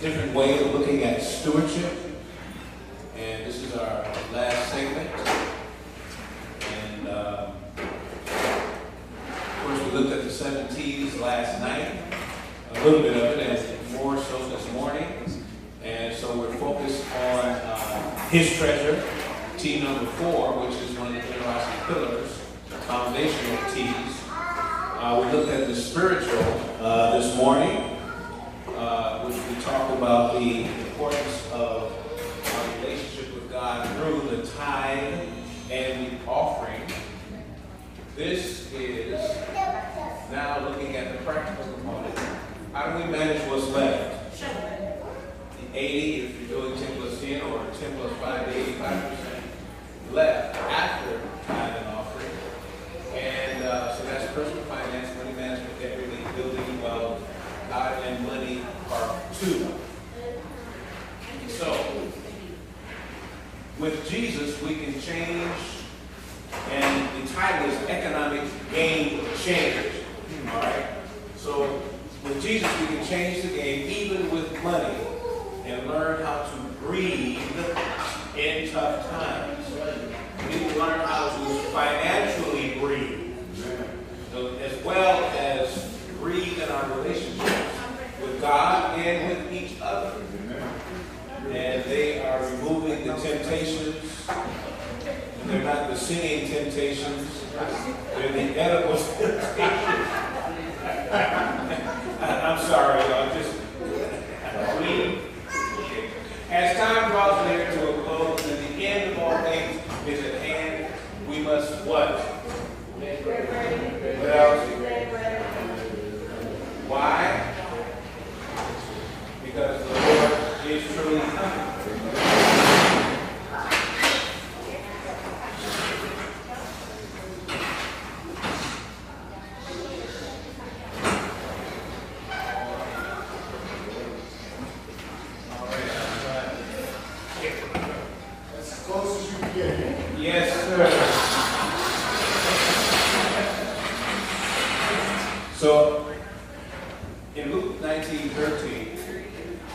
different way of looking at stewardship. And this is our last segment. And of course, we looked at the 7 T's last night, a little bit of it, and more so this morning. And so we're focused on his treasure, T number 4, which is one of the generosity pillars, foundational T's. We looked at the spiritual this morning, which we talked about the importance of our relationship with God through the tithe and the offering. This is now looking at the practical component. How do we manage what's left? The 80, if you're doing 10 plus 10 or 10 plus 5, 85% left after tithe and offering. And so that's personal finance, money management, debt relief, building wealth, God and money part 2. So, with Jesus, we can change, and the title is Economic Game Changer. All right? So, with Jesus, we can change the game, even with money, and learn how to breathe in tough times. We can learn how to financially breathe, as well as breathe in our relationships with God and with each other. And they are removing the temptations. They're not the singing temptations. They're the edible temptations. I'm sorry, y'all. Just as time draws near to a close and the end of all things is at hand, we must what? What else? Why? Because the Lord is truly coming. Yes, sir. So, in Luke 19:13,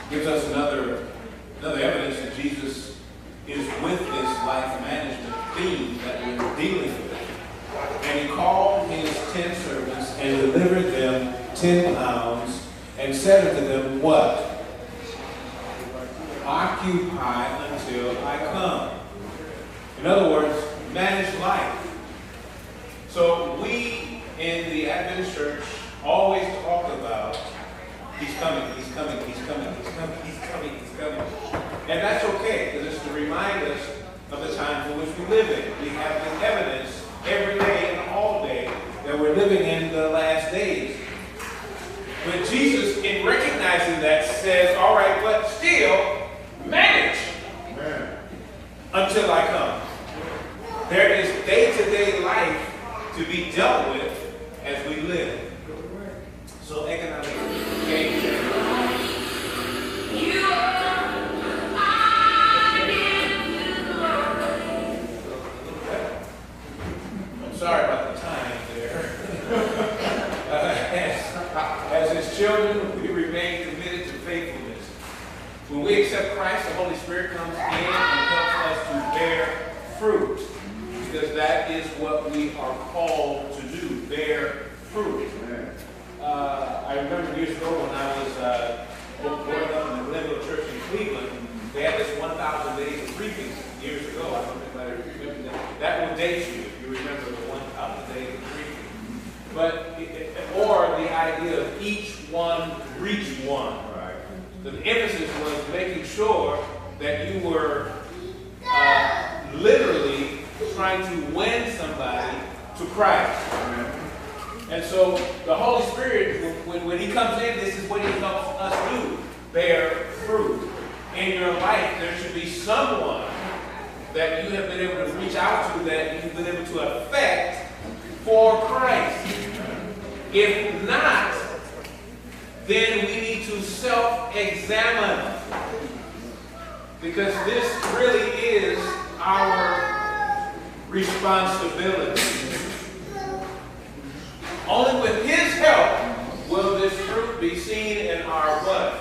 gives us another evidence that Jesus is with this life management theme that we're dealing with. And he called his 10 servants and delivered them 10 pounds and said unto them, what? Occupy until I come. In other words, manage life. So we in the Adventist church always talk about he's coming, he's coming, he's coming, he's coming, he's coming, he's coming. And that's okay, because it's to remind us of the times in which we live in. We have the evidence every day and all day that we're living in the last days. But Jesus, in recognizing that, says, all right, but still manage until I come. There is day-to-day life to be dealt with as we live. So economic game changer. I'm sorry about the time there. As his children, we remain committed to faithfulness. When we accept Christ, the Holy Spirit comes in and helps us to bear fruit. Because that is what we are called to do, bear fruit. I remember years ago when I was growing up in the Glenville Church in Cleveland, they had this 1,000 days of preaching years ago. I don't know if anybody remembers that. That will date you if you remember the 1,000 days of preaching. But, or the idea of each one reach one. Right. The emphasis was making sure that you were literally trying to win somebody to Christ. And so the Holy Spirit, when he comes in, this is what he helps us do. Bear fruit. In your life, there should be someone that you have been able to reach out to, that you've been able to affect for Christ. If not, then we need to self-examine. Because this really is our responsibility. Only with his help will this fruit be seen in our what?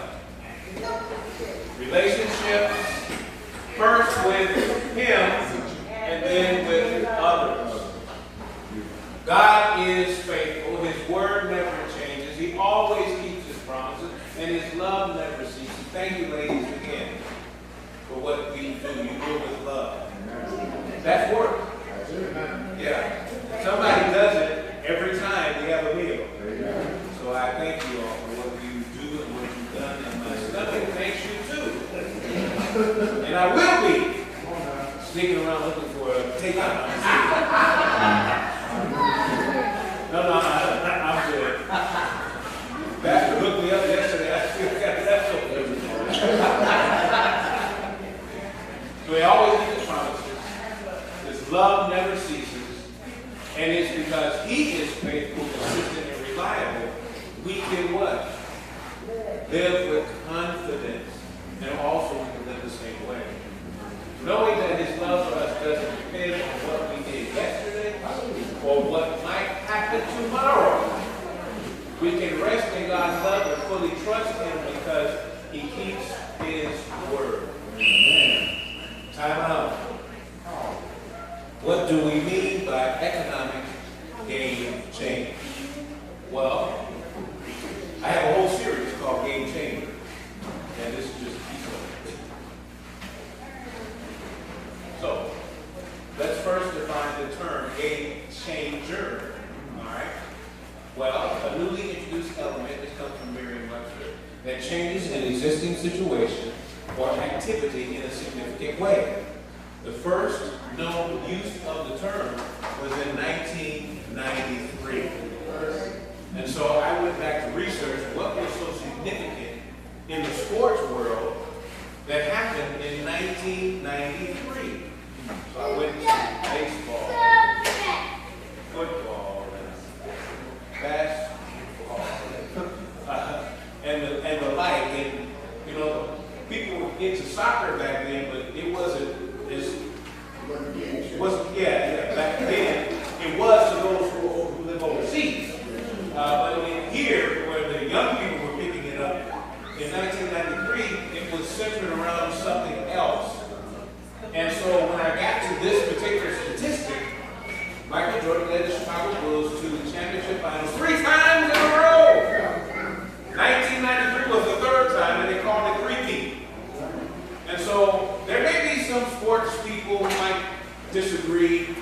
love never ceases. Thank you, ladies, again, for what we do. You do it with love. That's work. Yeah. Somebody does it every time we have a meal. So I thank you all for what you do and what you've done. And my stomach thanks you too. And I will be sneaking around looking for a takeout. No, I'm good. Pastor hooked me up yesterday. I still got that so we always keep his promises. His love never ceases. And it's because he is faithful, consistent, and reliable. We can what? Live with confidence. And also we can live the same way. Knowing that his love for us doesn't depend on what we did yesterday or what might happen tomorrow. We can rest in God's love and fully trust him because he keeps his word. Time out. What do we mean by economic game change? Well, I have a whole series called Game Changer. And this is just a piece of it. So, let's first define the term game changer. Alright? Well, a newly introduced element that comes from Merriam-Webster that changes an existing situation or activity in a significant way. The first known use of the term was in 1993. And so I went back to research what was so significant in the sports world that happened in 1993. So I went to baseball, football, basketball, and the like. And, you know, people were into soccer back then, but it wasn't as, back then, it was to those who live overseas. But here, where the young people were picking it up, in 1993, it was centered around something else. And so when I got to this particular statistic, Michael Jordan led the Chicago Bulls to the championship finals 3 times in a row. 1993 was the 3rd time, and they called it three-peat. And so there may be some sports people who might disagree,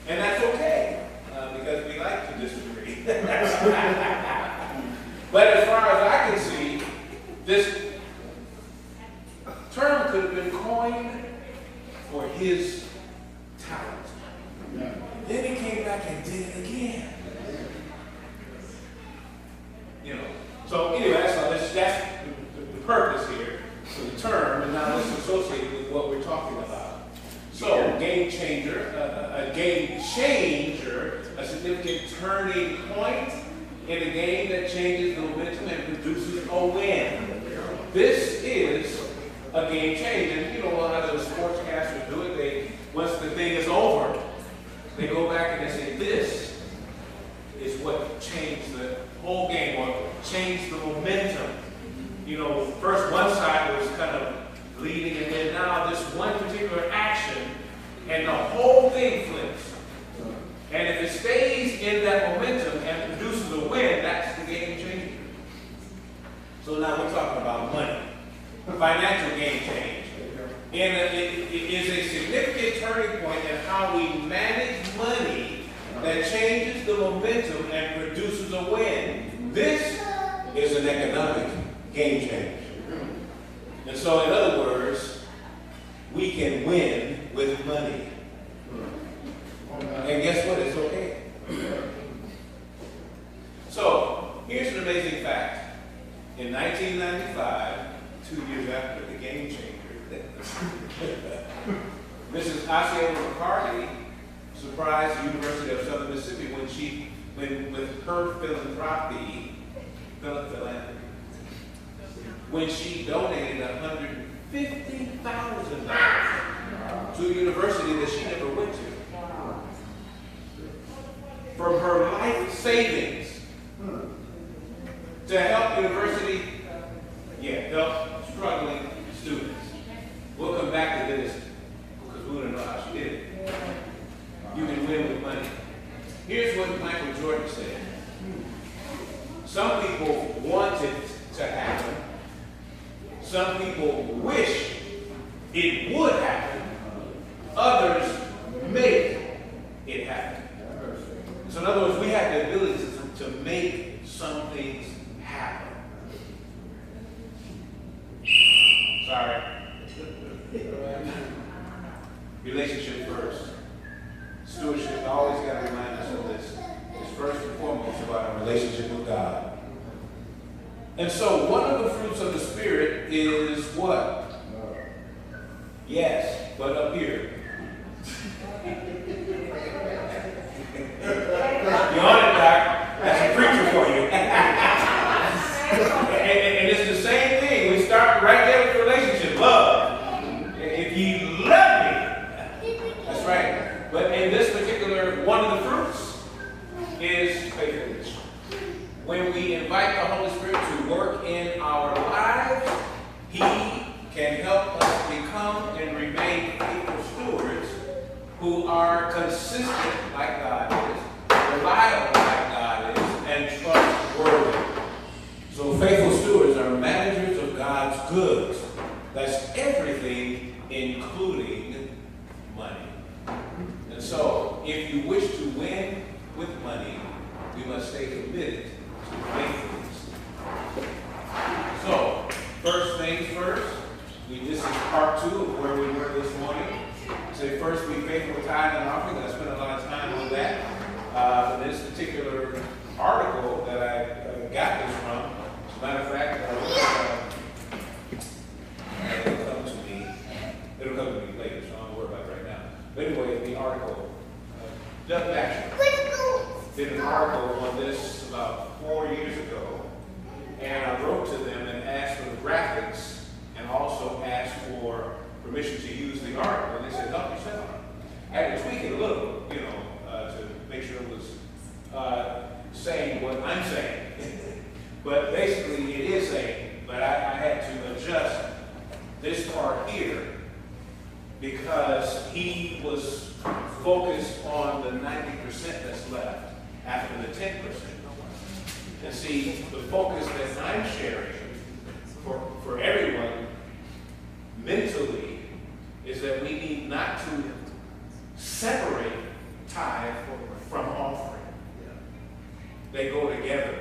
and that's okay, because we like to disagree. But as far as I can see, this term could have been coined for his talent. Yeah. Then he came back and did it again. You know. So anyway, that's the purpose here for the term, and now let's associate it with what we're talking about. So, game changer, a game changer, a significant turning point in a game that changes the momentum and produces a win. This is a game change. And you know how the sportscasters do it? Once the thing is over, they go back and they say, this is what changed the whole game, or changed the momentum. You know, first one side was kind of leading, and then now this one particular action, and the whole thing flips. And if it stays in that momentum and produces a win, that's the game changer. So now we're talking about money. Financial game change. And it is a significant turning point in how we manage money that changes the momentum and produces a win. This is an economic game change. And so, in other words, we can win with money. And guess what? It's okay. So, here's an amazing fact. In 1995, 2 years after the game changer, Mrs. Osceola McCarthy surprised the University of Southern Mississippi with her philanthropy, when she donated $150,000 to a university that she never went to. From her life savings to help university, help struggling students. We'll come back to this because we want to know how she did it. You can win with money. Here's what Michael Jordan said. Some people want it to happen, Some people wish it would happen. Others make it happen. So in other words, we have the ability to make some things happen. Sorry. Relationship first. Stewardship, always got to remind us of this. It's first and foremost about our relationship with God. And so one of the fruits of the Spirit is what? Yes, but up here. You're on it, Doc. That's a preacher for you. and it's the same thing. We start right there with the relationship. Love. If you love me, that's right. But in this particular, one of the fruits is faithfulness. When we invite the Holy Spirit to work in our lives, He can help us become and remain faithful stewards who are consistent like God is, reliable like God is, and trustworthy. So faithful stewards are managers of God's goods. That's everything, including money. And so, if you wish to win with money, we must stay committed to faithfulness. So, first things first, this is part 2 of where we were this morning. Say first, be faithful with tithe and offering. I spent a lot of time on that. This particular article that I got this from, as a matter of fact, it'll come to me later, so I don't worry about it right now. But anyway, the article, Doug Baxter did an article on this about 4 years ago, and I wrote to them and asked for the graphics and also asked for permission to use the article, and they said, help yourself. I had to tweak it a little, to make sure it was saying what I'm saying. But basically it is saying, but I had to adjust this part here because he was focused on the 90% that's left after the 10%. And see, the focus that I'm sharing for everyone mentally is that we need not to separate tithe from offering. They go together.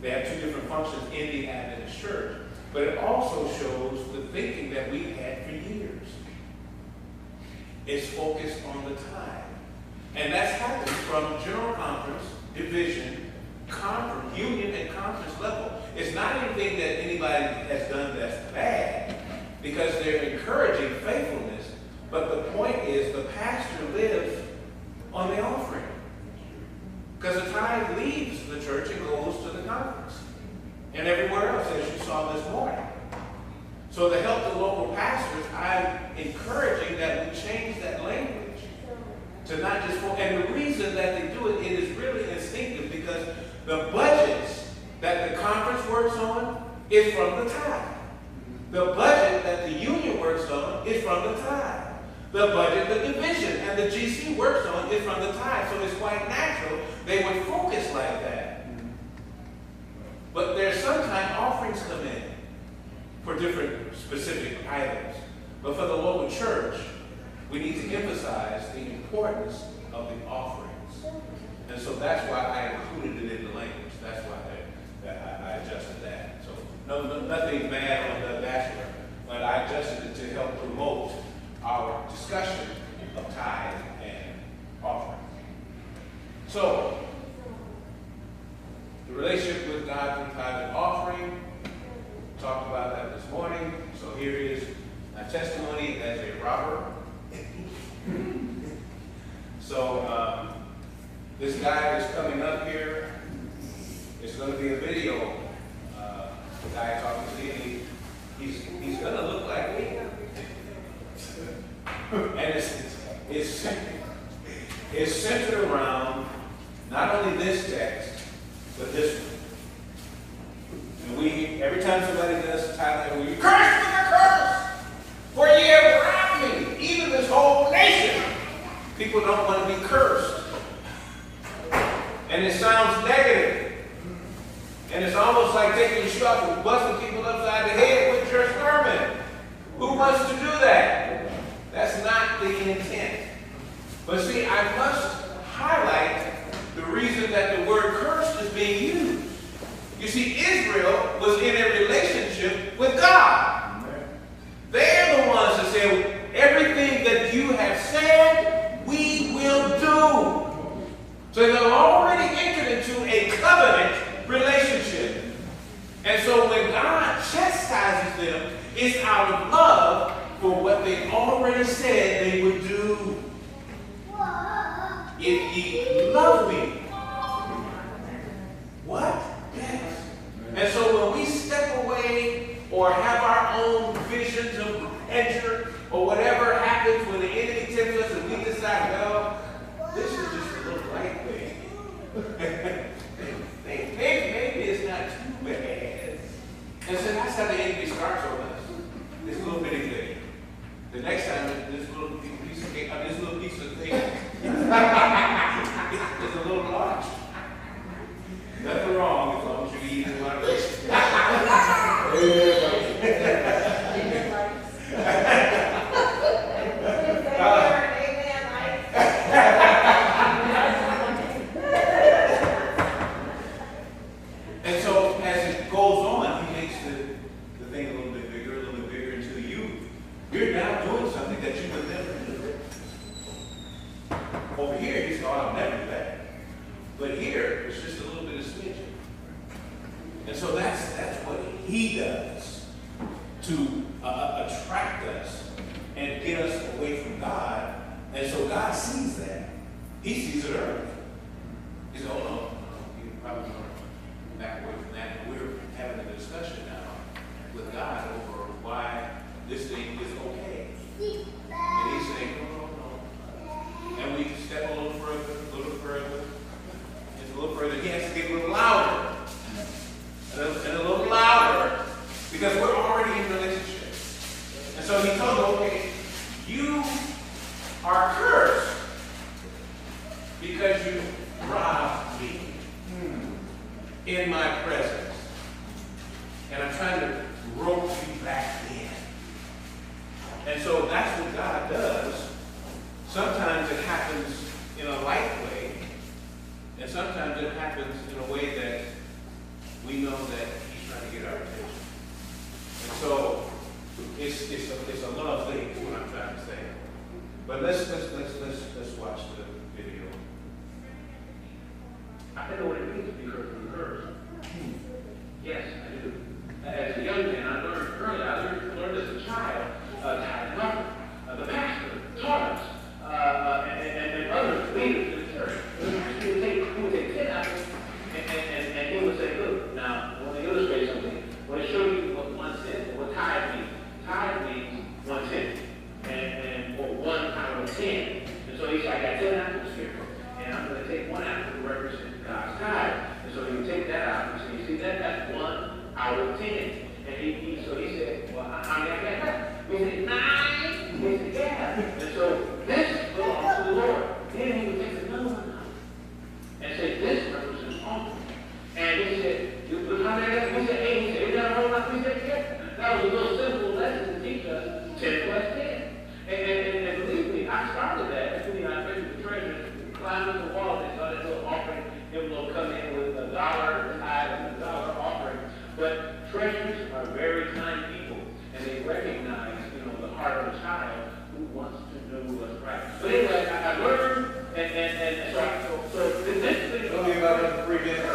They have 2 different functions in the Adventist church. But it also shows the thinking that we've had for years. It's focused on the tithe. And that's happened from general conference, division, conference, union, and conference level. It's not anything that anybody has done that's bad, because they're encouraging faithfulness. But the point is the pastor lives on the offering. Because the tithe leaves the church and goes to the conference. And everywhere else, as you saw this morning. So to help the local pastors, I'm encouraging that we change that language. To not just, and the reason that they do it, it is really instinctive because the budgets that the conference works on is from the tithe. The budget that the union works on is from the tithe. The budget the division and the GC works on is from the tithe. So it's quite natural they would focus like that. But there's sometimes offerings come in for different specific items. But for the local church, we need to emphasize the importance of the offerings. And so that's why I included it in the language. That's why I adjusted that. So nothing bad on the bachelor, but I adjusted it to help promote our discussion of tithe and offering. So, the relationship with God through tithe and offering, we talked about that this morning. So here is my testimony as a robber. So, this guy is coming up here. It's going to be a video. The guy talking to me, he's going to look like me. And it's centered around not only this text, but this one. And every time somebody does tithe, we curse with a curse, for ye have robbed me, even this whole nation. People don't want to be cursed. And it sounds negative. And it's almost like taking your shoe off and busting people upside the head with church us to do that. That's not the intent. But see, I must highlight the reason that the word cursed is being used. You see, Israel was in a relationship with God. They're the ones that said, everything that you have said, we will do. So they've already entered into a covenant relationship. And so when God chastises them, it's out of love for what they already said they would do. If ye love me. What? Yes. And so when we step away or have our own visions of grandeur or whatever happens when the enemy tempts us and we decide, well, this is just a little light thing. Maybe it's not too bad. And so that's how the enemy starts on us. This little bitty thing. The next time, this little piece of cake, this little piece of thing is a little large. Nothing wrong as long as you eat in moderation. And so as it goes on, he makes the thing a little bit bigger until you're now doing something that you would never do. Over here, he's going, I'll never do that. But here, it's just a little bit of smidgen. And so that's what he does to attract us and get us away from God. And so God sees that. He sees it early. He says, oh no, you probably want to back away from that. And we're having a discussion now with God over why this thing is okay. And he's saying, no. And we step a little further. A little further. He has to get a little louder. And a little louder. Because we're already in a relationship. And so he told them, okay, you are cursed because you robbed me in my presence. And I'm trying to rope you back in. And so that's what God does. Sometimes it happens in a light way. And sometimes it happens in a way that we know that he's trying to get our attention. And so it's a love thing is what I'm trying to say. But let's watch the video. I know what it means to be hurt from the curse. Yes, I do. As a young man, I learned as a child, the pastor taught us, and others leaders in the church. He would take 10 apples, and he would say, look, now, I want to illustrate something. I want to show you what 1 cent, what tithe means. Tithe means 1 cent, or 1 out of 10. And so he said, I got 10 apples here, and I'm going to take 1 apple to represent God's tithe. And so he would take that out, and so you see that's 1 out of 10. And so he said, well, how many I got? We said, 9. We said, yeah. And so this belongs to the Lord. Then he would take another one out and say, this represents offering. And he said, how many I got? We said, 8. He said, is that a whole lot? We said, yeah. That was a little simple lesson to teach us 10 plus 10. And believe me, I started that. As soon as I went to the treasure, climbed up the wall, they saw that little offering envelope come in with $1 tithe and $1 offering. But treasurers are very kind people, and they recognize, the heart of a child who wants to do what's right. But anyway, I learned, and so this thing. Tell me about the 3 minutes.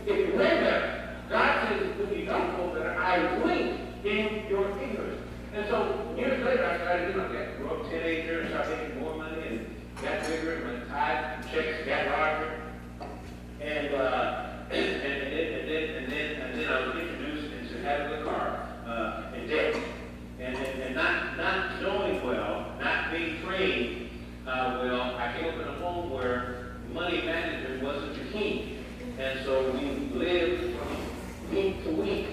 If you read that, God says, when you don't know better, I wink in your ignorance. And so years later, I started, I grew up teenager and started making more money and got bigger, and my tithe checks got larger. And then I was introduced into having a car in debt, and not knowing well, not being trained well. I came up in a home where money management wasn't the king, and so we lived from week to week,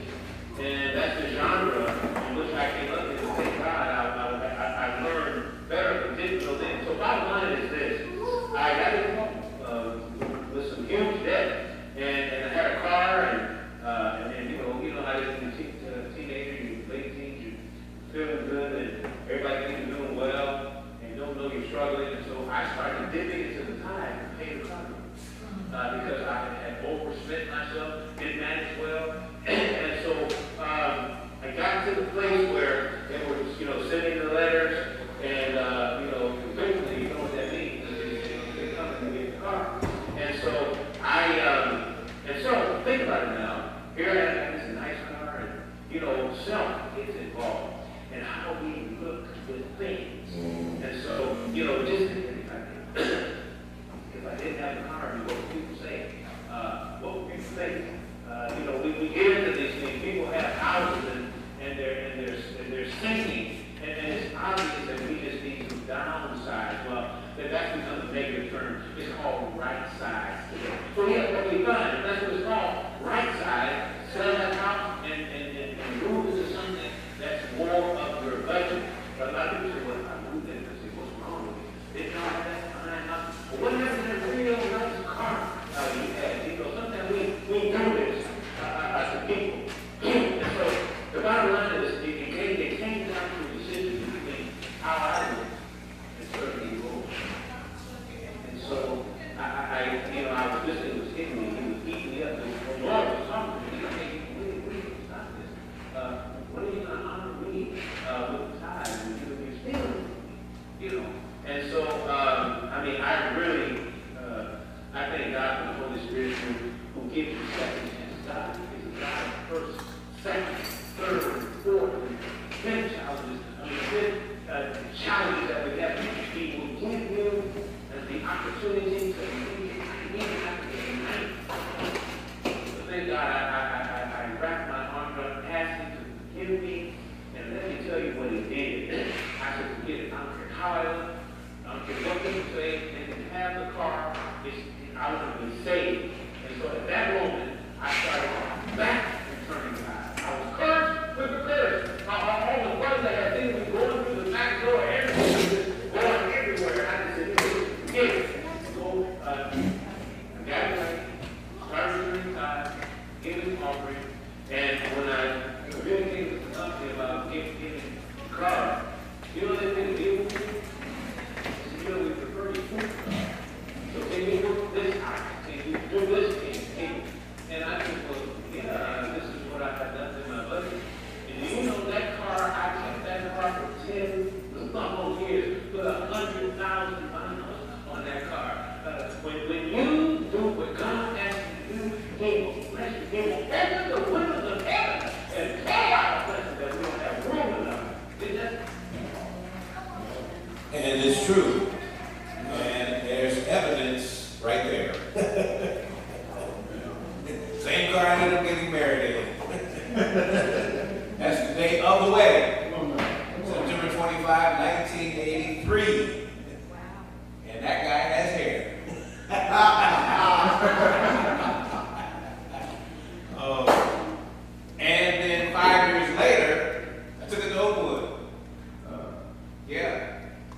and that's the genre in which I came up in. Thank God, I learned better than didn't know then. So bottom line is this: I got into with some huge debt. And life gets involved and how we look with things. And so, just if I didn't have a car, what would people say? What would people think? We get into these things. People have houses and they're sinking, and it's obvious that we just need to downsize. Well, that's become a negative term. It's called right size today. So what we've done, and that's what it's called, right size. Sell that house and move into something that's more of your budget. But a lot of people say, well, if I moved in, I say, what's wrong with it? They know that's fine. But what happened to that real nice car you had? Sometimes we do this as a people. And so the bottom line is, it came down to a decision between how I live and certain people. And so I was listening, it was hitting me, he was beating me up. The Lord was talking to me. Stop this. What are you going to honor me with the tithe and give me still? And so, I really, I thank God for the Holy Spirit who gives you second chance. God is a God of first, second, third, fourth, and 10 challenges. 10 challenges that we have. He will give you the opportunity to even after the night. So thank God I wrapped my arms around, asked him to forgive me, and let me tell you what he did. I said, forget it. I don't care how I look. I don't care what people say. They can have the car. I want to be saved. And so at that moment, I started back returning tithe. I was cursed with the curse. All the ones that had things were going through the back door, everything was just going everywhere. I just said, forget it. So I got it right, started returning tithe, gave an offering, and when I really came to the company about giving cars, you know what they did with me? They said, we prefer you food cars. So can you do this house? Can you do this thing? And I said, well, yeah, this is what I have done in my budget. And do you know that car, I kept that car for 10 almost years, put 100,000 miles on that car. When you do what God asks you to do, He will bless you. He will open the windows of heaven and pour out blessings that we don't have room enough. And it's true. And there's evidence right there. Same car I ended up getting married in. That's the day of the wedding. September 25, 1983. And that guy has hair. And then 5 years later, I took it to Oakwood.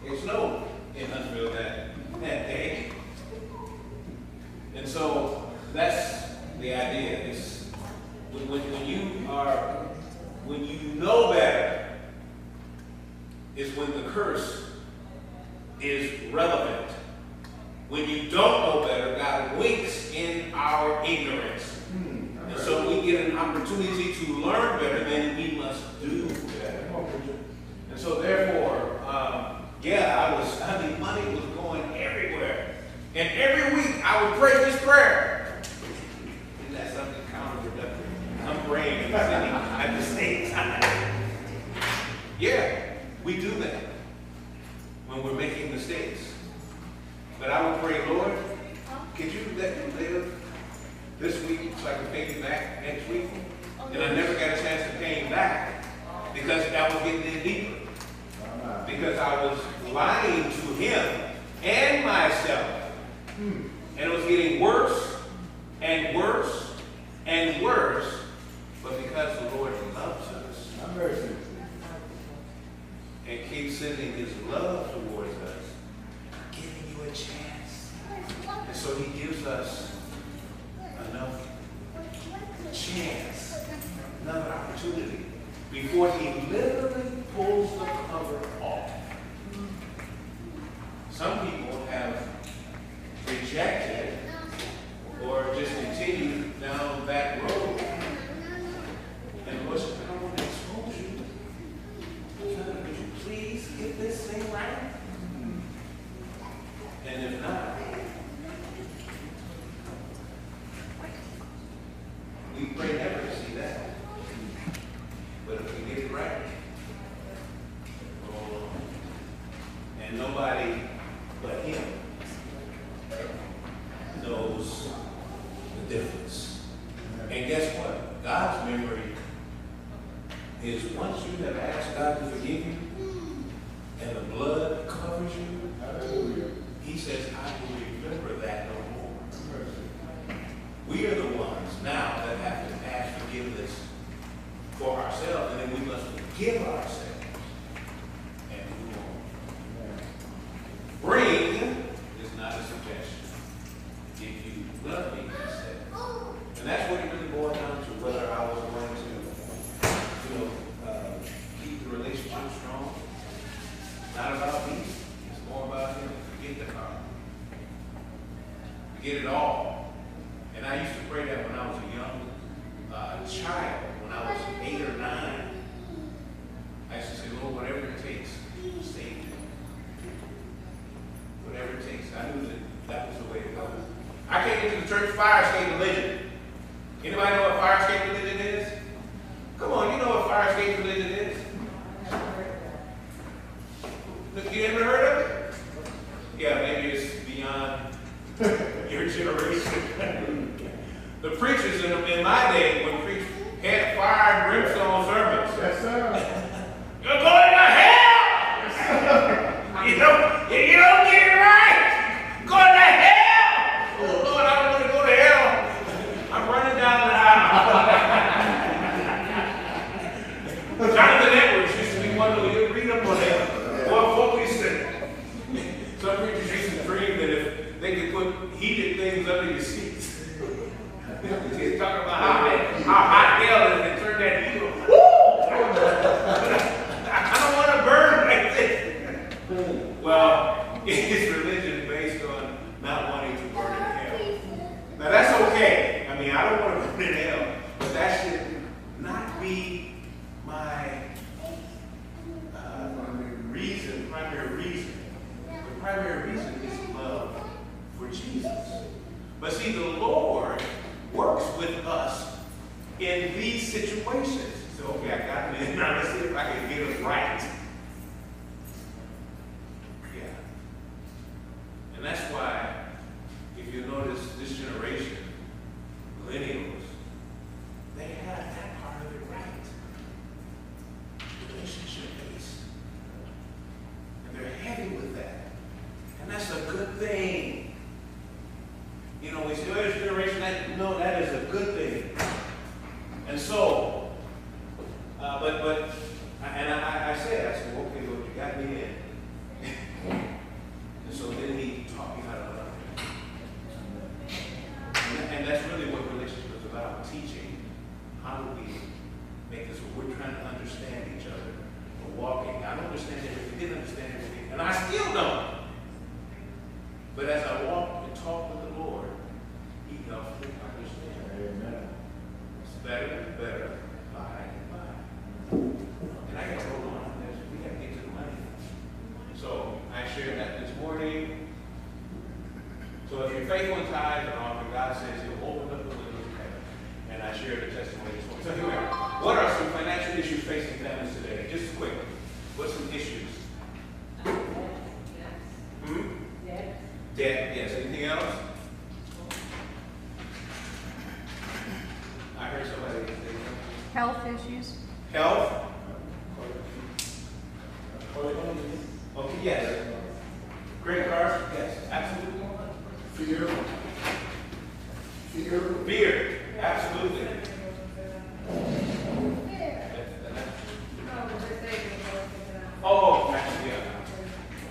It snowed in Huntsville that day. And so that's the idea. It's when you know better, is when the curse is relevant. When you don't know better, God winks in our ignorance. And so we get an opportunity to learn better, then we must do better. And so therefore, money was going everywhere. And every week I would pray this prayer. Isn't that something counterproductive? I'm praying and sitting at the same time. Yeah, we do that when we're making mistakes. But I would pray, Lord, could you let me live this week so I can pay you back next week? And I never got a chance to pay him back because I was getting in deeper. Because I was lying to him and myself. And it was getting worse and worse and worse. But because the Lord loves us and keeps sending his love towards us, giving you a chance. And so he gives us enough chance, another opportunity, before he literally pulls the cover off. Some people have rejected or just continued down that road. And the Lord said, I want to expose you. Would you please get this thing right? And if not, we pray never to see that. But if we get it you have asked God to forgive you, and the blood covers you, hallelujah, he says, I will remember that no more. We are the ones now that have to ask forgiveness for ourselves, and then we must forgive ourselves and move on. Bring is not a suggestion. If you love me, he said. And that's what it really boiled down to, whether I was going to, keep the relationship strong. Not about me. It's more about him. Forget the car. Forget it all. And I used to pray that when I was a young child, when I was 8 or 9. I used to say, Lord, whatever it takes, save me. Whatever it takes. I knew that was the way to go. I came into the church fire escape religion. Anybody know what fire escape religion is? Come on, you know what fire escape religion is? Look, you ever heard of it? Yeah, maybe it's beyond your generation. The preachers in my day would preach had fire and brimstone sermons. Yes, sir. You're going to hell! Yes, sir. You don't get it right! Going to hell! Oh, Lord, I don't want to go to hell. I'm running down the aisle. Jonathan Edwards used to be one of the read up on that. What we said. Some preachers used to dream that if they could put heated things under your seats. He's talking about how hot hell is and turn that heat on. Woo! I don't want to burn like this. Well, it's religion based on not wanting to burn in hell. Now that's okay. I mean, I don't want to burn in hell, but that should not be my primary reason. The primary reason is love for Jesus. But see, the Lord works with us in these situations. So, okay, I got it. Now let's see if I can get it right. Yeah. And that's why, if you notice, this generation, millennials, they have that part of it right. Relationship based. And they're heavy with that. And that's a good thing. You know, we say, oh, this generation, no, that is a good thing. And so, I said, okay, Lord, you got me in. And so then he taught me how to love. And that's really what relationship is about, teaching. How do we make this? We're trying to understand each other. We're walking. I don't understand everything. Didn't understand everything. And I still don't. But as I walk and talk with the Lord, he helps me understand. Amen. It's better and better by and by. And I got to hold on. We got to get to the money. So I shared that this morning. So if you're faithful in tithes and offering, God says he'll open up the windows of heaven. And I shared the testimony this morning. So here we are. What are some financial issues facing families today? Just quickly. What's some issues? Debt, yes. Anything else? I heard somebody say Health issues. health. Okay, yes. Credit cards, yes, absolutely. Fear. Fear, absolutely. Oh, actually, yeah.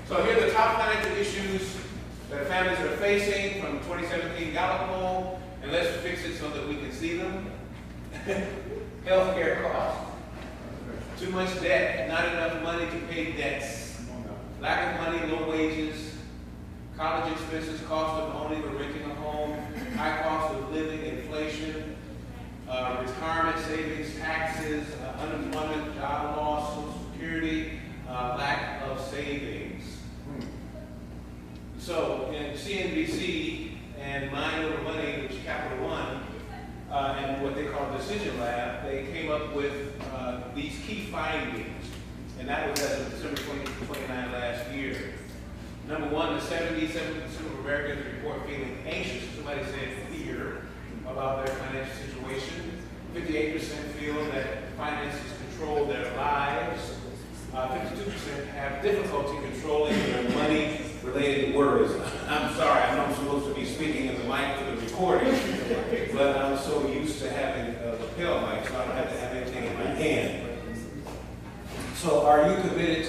So here are the top financial issues that families are facing from 2017 Gallup poll, and let's fix it so that we can see them. Healthcare costs. Too much debt, not enough money to pay debts. Lack of money, low wages. College expenses, cost of owning or renting a home. High cost of living, inflation. Retirement savings, taxes, unemployment, job loss, Social Security, lack of savings. So, in CNBC and Mind Over Money, which is Capital One, and what they call Decision Lab, they came up with these key findings. And that was as of December 29 last year. Number one, the 77% of Americans report feeling anxious. Somebody said fear about their financial situation. 58% feel that finances control their lives. 52% have difficulty controlling their money-related worries. I'm sorry, I know I'm supposed to be speaking in the mic for the recording, but I'm so used to having a lapel mic, so I don't have to have anything in my hand. So are you committed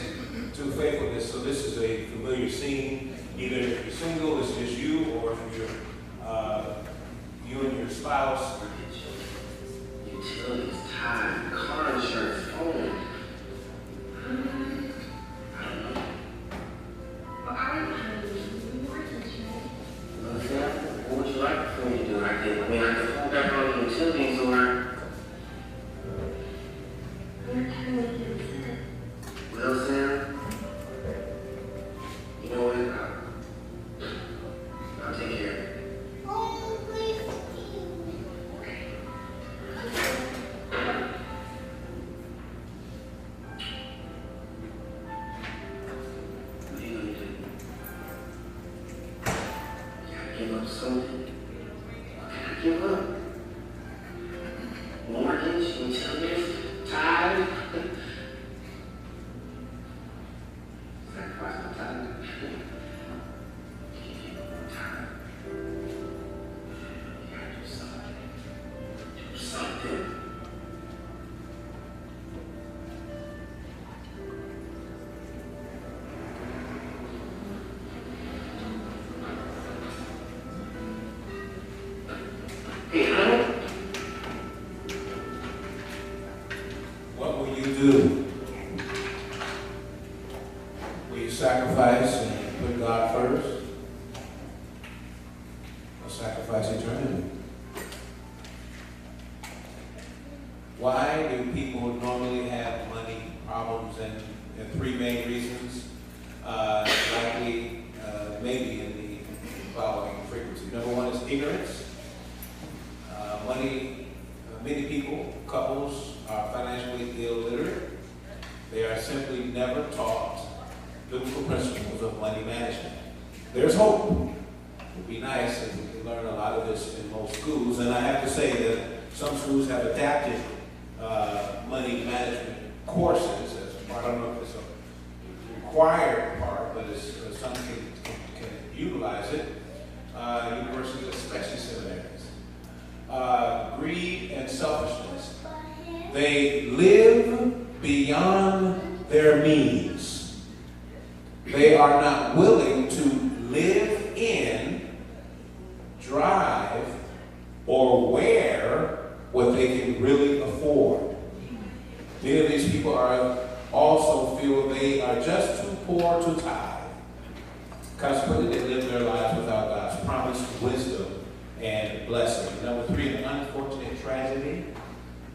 to faithfulness? So this is a familiar scene. Either if you're single, it's just you, or if you're you and your spouse. Utilities, time, car insurance, phone. I don't know. Well, I don't have any mortgage, right? Well, see, what would you like for me to do? I can fall back on the utilities or. Where can we get it? Well, Sam, you know what? I'll take care of it. What are you gonna do? You gotta give up something. What can I give up? Mortgage, utilities, tithe. Sacrifice my time. Give you more time. You gotta do something. Do something. Hey, honey. What will you do? Will you sacrifice and put God first? Or sacrifice eternity? Why do people normally have money problems? And three main reasons, likely, maybe in the following frequency. Number one is ignorance. Many people, couples, are financially illiterate. They are simply never taught biblical principles of money management. There's hope. It would be nice if we could learn a lot of this in most schools. And I have to say that some schools have adapted money management courses as part. I don't know if it's a required part, but it's, some can utilize it. Universities, especially seminaries. Greed and selfishness. They live beyond their means. They are not willing to live in, drive, or wear what they can really afford. Many of these people also feel they are just too poor to tithe. Consequently, they live their lives without God's promised wisdom and blessing. Number three, an unfortunate tragedy,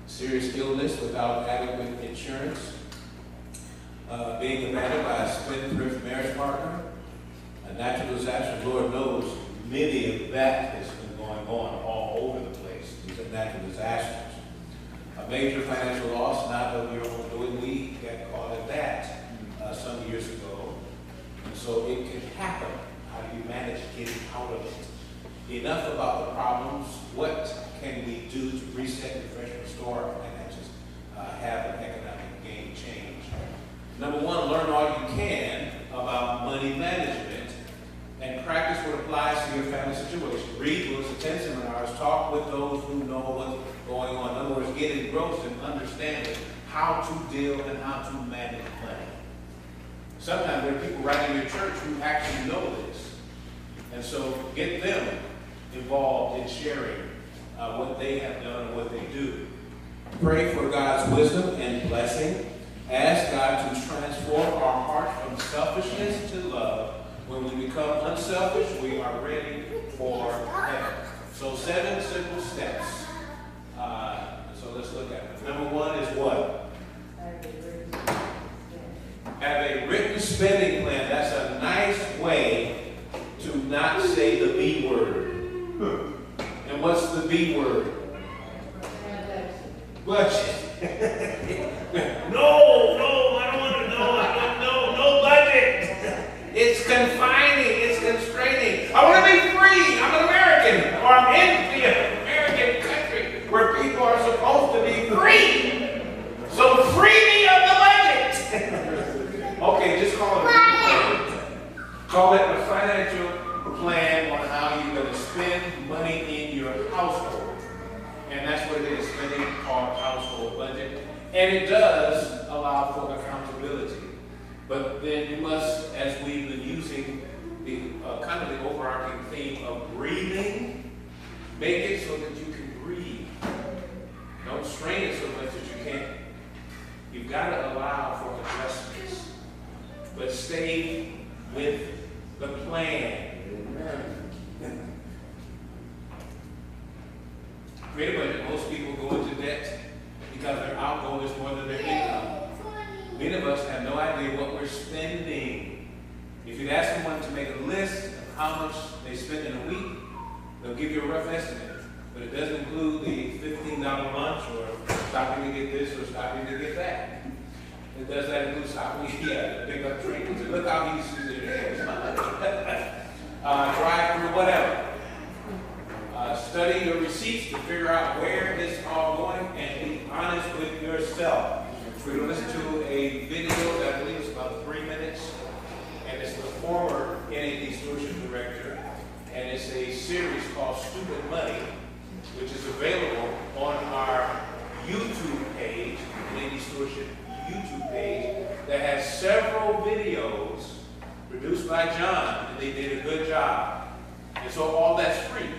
serious illness without adequate insurance, being abandoned by a spendthrift marriage partner, a natural disaster. Lord knows many of that has been going on all over the place. These are natural disasters. A major financial loss, not of your own doing. We got caught at that some years ago. And so it can happen. How do you manage getting out of it? Enough about the problems. What can we do to reset, refresh, restore our finances, have an economic game change? Number one, learn all you can about money management and practice what applies to your family situation. Read books, attend seminars, talk with those who know what's going on. In other words, get engrossed in understanding how to deal and how to manage money. Sometimes there are people right in your church who actually know this. And so get them involved in sharing what they have done and what they do. Pray for God's wisdom and blessing. Ask God to transform our heart from selfishness to love. When we become unselfish, we are ready for heaven. So 7 simple steps. So let's look at them. Number one is what? Have a written spending plan. That's a nice way to not say the B word. And what's the B word? Budget. No, I don't want to know. No budget. It's confining. It's constraining. I want to be free. I'm an American. Or I'm in the American country where people are supposed to be free. So free But then you must, as we've been using the kind of the overarching theme of breathing, make it so that you can breathe. Don't strain it so much that you can't. You've got to allow for adjustments, but stay with the plan. Create a budget. Most people go into debt because their outgo is more than their income. Many of us have no idea what we're spending. If you'd ask someone to make a list of how much they spend in a week, they'll give you a rough estimate. But it doesn't include the $15 lunch or stopping to get this or stopping to get that. It does that include stopping to pick up drinks. Look how he's using it. Drive through whatever. Study your receipts to figure out where it's all going and be honest with yourself. We're going to listen to a video that I believe is about 3 minutes, and it's the former NAD Stewardship Director, and it's a series called Stupid Money, which is available on our YouTube page, NAD Stewardship YouTube page, that has several videos produced by John, and they did a good job. And so all that's free.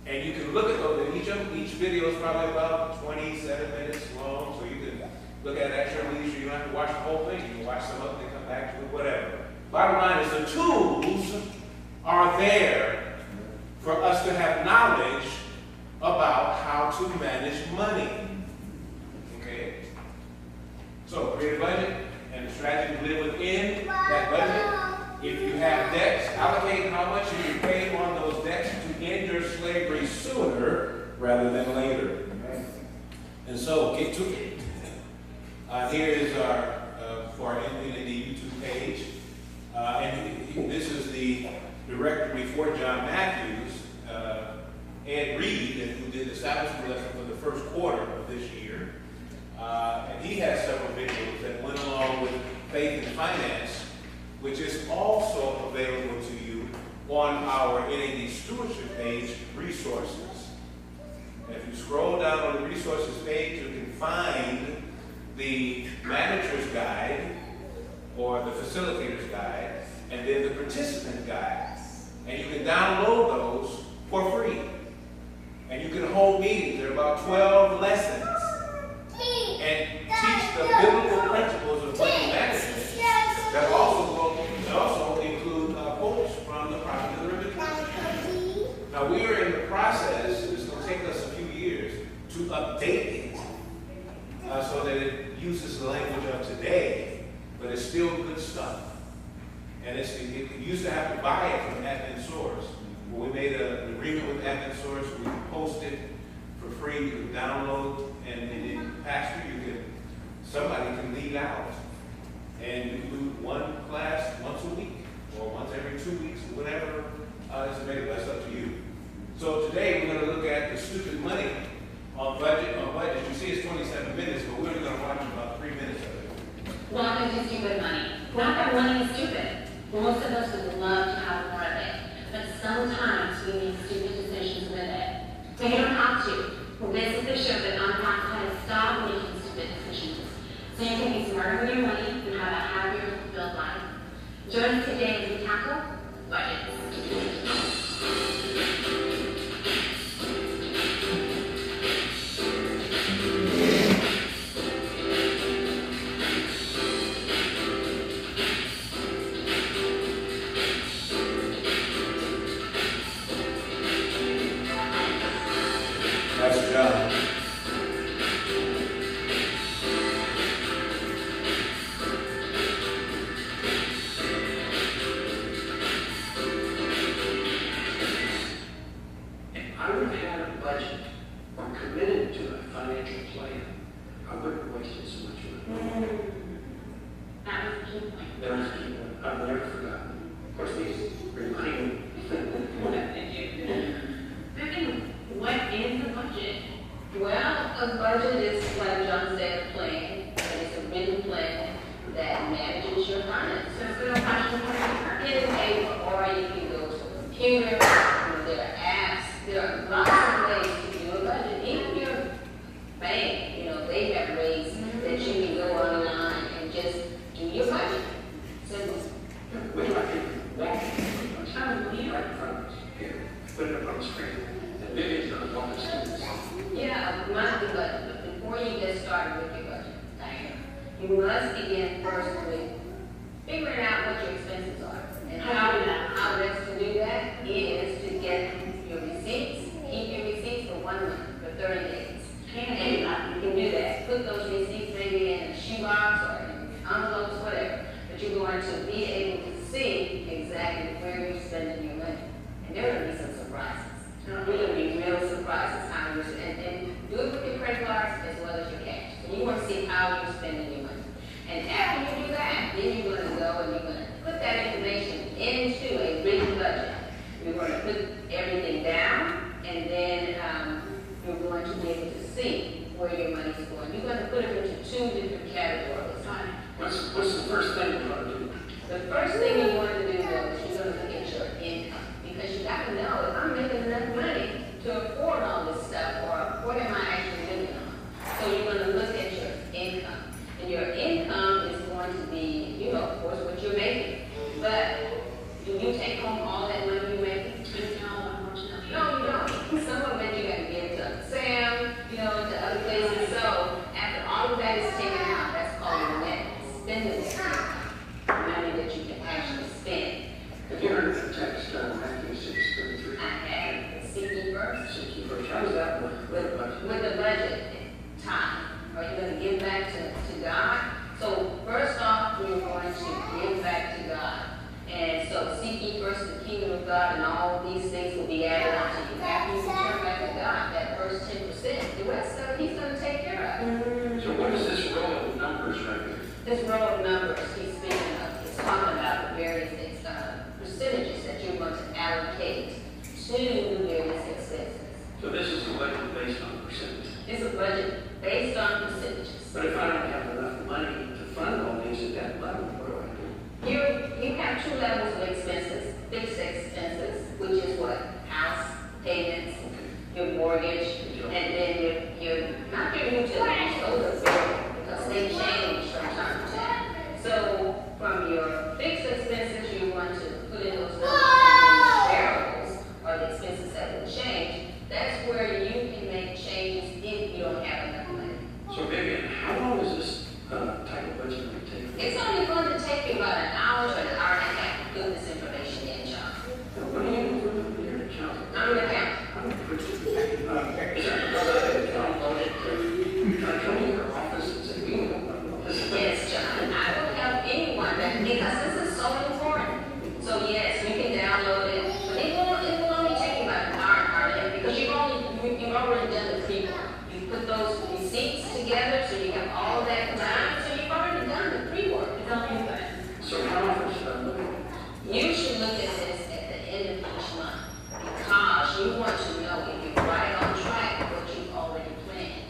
And you can look at those, and each video is probably about 27 minutes long, so you can look at it at your leisure. You don't have to watch the whole thing. You can watch some of it and come back to it, whatever. Bottom line is the tools are there for us to have knowledge about how to manage money. Okay? So create a budget and a strategy to live within that budget. If you have debts, allocate how much you can pay on those debts to end your slavery sooner rather than later. And so, get to it. Here is our, for our NAD YouTube page. And this is the director before John Matthews, Ed Reed, who did the establishment lesson for the first quarter of this year. And he has several videos that went along with faith and finance, which is also available to you on our NAD Stewardship page, resources. And if you scroll down on the resources page, you can find the manager's guide or the facilitator's guide, and then the participant guide. And you can download those for free. And you can hold meetings. There are about 12 lessons. And teach the biblical principles of money management that also include quotes from the prophet of the River. Now we are in the process, it's going to take us a few years, to update it so that it uses the language of today, but it's still good stuff. And it used to have to buy it from Adventist. Well, we made an agreement with Adventist. We can post it for free. You can download, and then pastor, somebody can lead out. And we do one class once a week, or once every 2 weeks, whatever is available. That's up to you. So today we're going to look at the stupid money on budget. You see it's 27 minutes, but we're only going to watch about 3 minutes of it. Welcome to Stupid Money. Not that money is stupid. Most of us would love to have more of it, but sometimes we make stupid decisions with it. But you don't have to. This is the show that unpacks how to stop making stupid decisions, so you can be smarter with your money and have a happier, fulfilled life. Join us today as we tackle budgets. That's John. If I would have had a budget or committed to a financial plan, I wouldn't have wasted so much money. That was the key point. That was a key one. I've never forgotten. Of course, these remind me. Vivian, what is a budget? Well, a budget is, like John said, a plan, but it's a written plan that manages your finances. So it's a little passion for It is paper, or you can go to a computer, there are apps, there are lots of ways to do a budget. Even your bank, they have ways that you can go online and just do You must begin first with figuring out what your expenses are. And how best to do that is to get your receipts, keep your receipts for 1 month, for 30 days. And you can do that. Put those receipts maybe in a shoebox or in envelopes, whatever. But you're going to be able to see exactly where you're spending your money. And there are going to be some surprises. There are going to be real surprises how you're spending. And do it with your credit cards as well as your cash. So you want to see how you're spending your money. And after you do that, then you're going to go and you're going to put that information into a written budget. You're going to put everything down, and then you're going to be able to see where your money is going. You're going to put it into 2 different categories. What's the first thing you want to do? The first thing you want to do, though, is you're going to look at your income. Because you got to know if I'm making enough money to afford all this stuff, or what am I actually living on? So you're going to look at your income. And your income is going to be, you know, of course, what you're making. But do you take home all that money you're making? No, you don't. Some of it you got to give to Sam, you know, to other places. So after all of that is taken out, that's called your net spending account. Money that you can actually spend. Have you heard of the text Matthew 6:33? I have seeking first. Seeking first. How does that work with the budget? With the budget time. Are you going to give back to God? So first off, we're going to give back to God. And so seek ye first the kingdom of God, and all these things will be added unto you. After you turn back to God, that first 10%, the rest of it He's going to take care of. So what is this row of numbers right here? This row of numbers He's speaking of is talking about the various percentages that you're going to allocate to the various expenses. So this is a budget based on percentage. It's a budget based on percentages. But if I don't have enough money to fund all these at that level, what do I do? You have 2 levels of expenses. Fixed expenses, which is what? House payments, your mortgage, and then your not your utilities, those are variable because they change from time to time. So from your fixed expenses, you want to put in those numbers, variables, or the expenses that will change. That's where you can make changes if you don't have enough money. So Vivian, how long is this type of budget going to take? It's only going to take you about an hour to an hour and a half to put this information in, John. What do you do with your account? I'm an accountant. I'm going to put you is that because I have to download it? Can I come to your office and say, we don't this is Yes, John. I will help anyone that, because this is so important. So yes, you can download it, but it will only take you about an hour and a half because you've already done the pre-work. You put those receipts together, so you have all that combined. So you've already done the pre-work. It's only good. So how often should I look at this? You should look at this at the end of each month because you want to know if you're right on track with what you've already planned.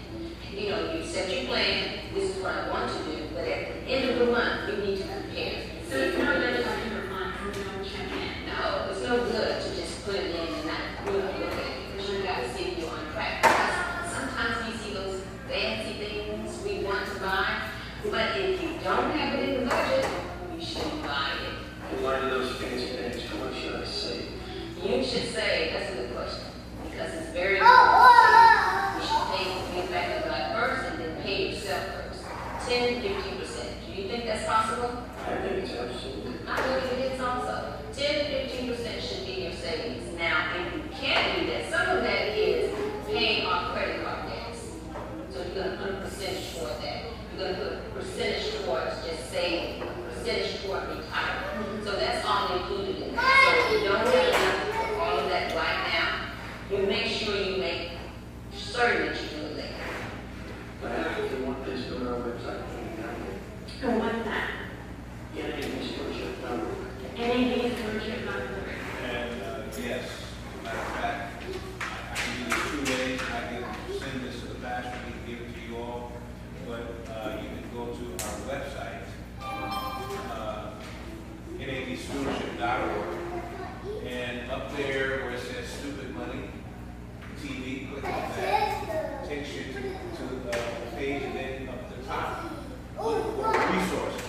You know, you set your plan, this is what I want to do, but at the end of the month, you need to compare. So it's not good like your month, you don't check in. No, it's no good to just put it in and not really look at it because you got to see if you're on track. Because sometimes we see those fancy things we want to buy, but if you don't have it in the budget, you shouldn't buy it. In light of those fancy things, how much should I save? You should say, that's a good question, because it's very important. You should pay back to God first and then pay yourself first. 10, 15%. Do you think that's possible? I think it's absolutely. I believe it is also. 10 to 15% should be your savings. Now, if you can't do that, some of that is paying off credit card debts. So you're going to put a percentage toward that. You're going to put a percentage towards just saving, a percentage toward retirement. So that's all included in that. So if you don't have enough for all of that right now, you make sure you make certain that you do it later. But if you want this, go to our website. And what's that? Get a stewardship number. NAB stewardship number. And yes, matter of fact, I can give you 2 days, I can send this to the pastor, he can give it to you all, but you can go to our website, nabstewardship.org, and up there where it says Stupid Money TV, click on that, takes you to the page, and then up the top, resources.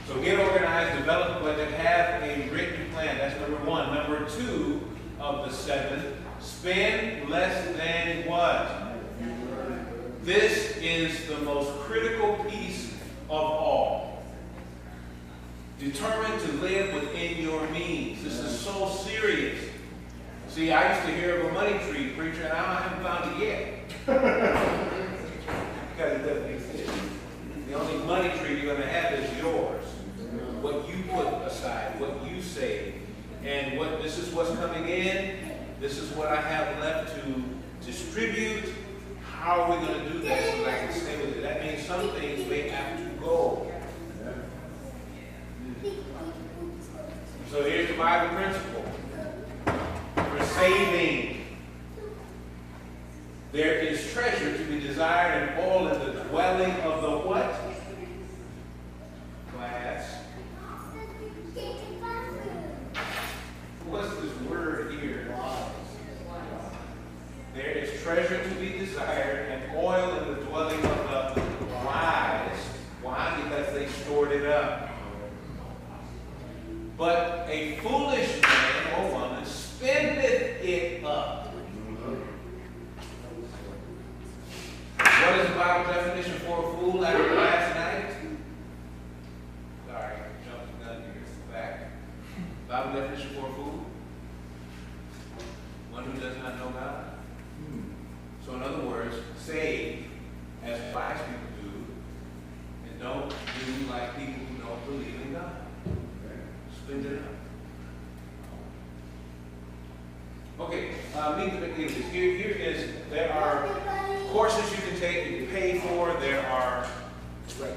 So get organized, develop a budget, have a written plan. That's number one. Number two of the 7, spend less than what? This is the most critical piece of all. Determined to live within your means. This is so serious. See, I used to hear of a money tree, preacher, and I haven't found it yet. Because it doesn't exist. The only money tree you're going to have is yours. What you put aside, what you save. And this is what's coming in. This is what I have left to distribute. How are we going to do that so that I can stay with it? That means some things may have to go. So here's the Bible principle. For saving, there is treasure to be desired and oil in the dwelling of the what? Class. What's this word here? There is treasure to be desired and oil in the dwelling of the wise. Why? Because they stored it up. But a foolish man or woman spendeth it up. What is the Bible definition for a fool after last night? Sorry, I jumped the gun here. Back. Bible definition for a fool? One who does not know God. So in other words, save as wise people do, and don't do like people who don't believe in God. Spend it up. Okay, meet the McNeely's. There are courses you can take, you can pay for. There are,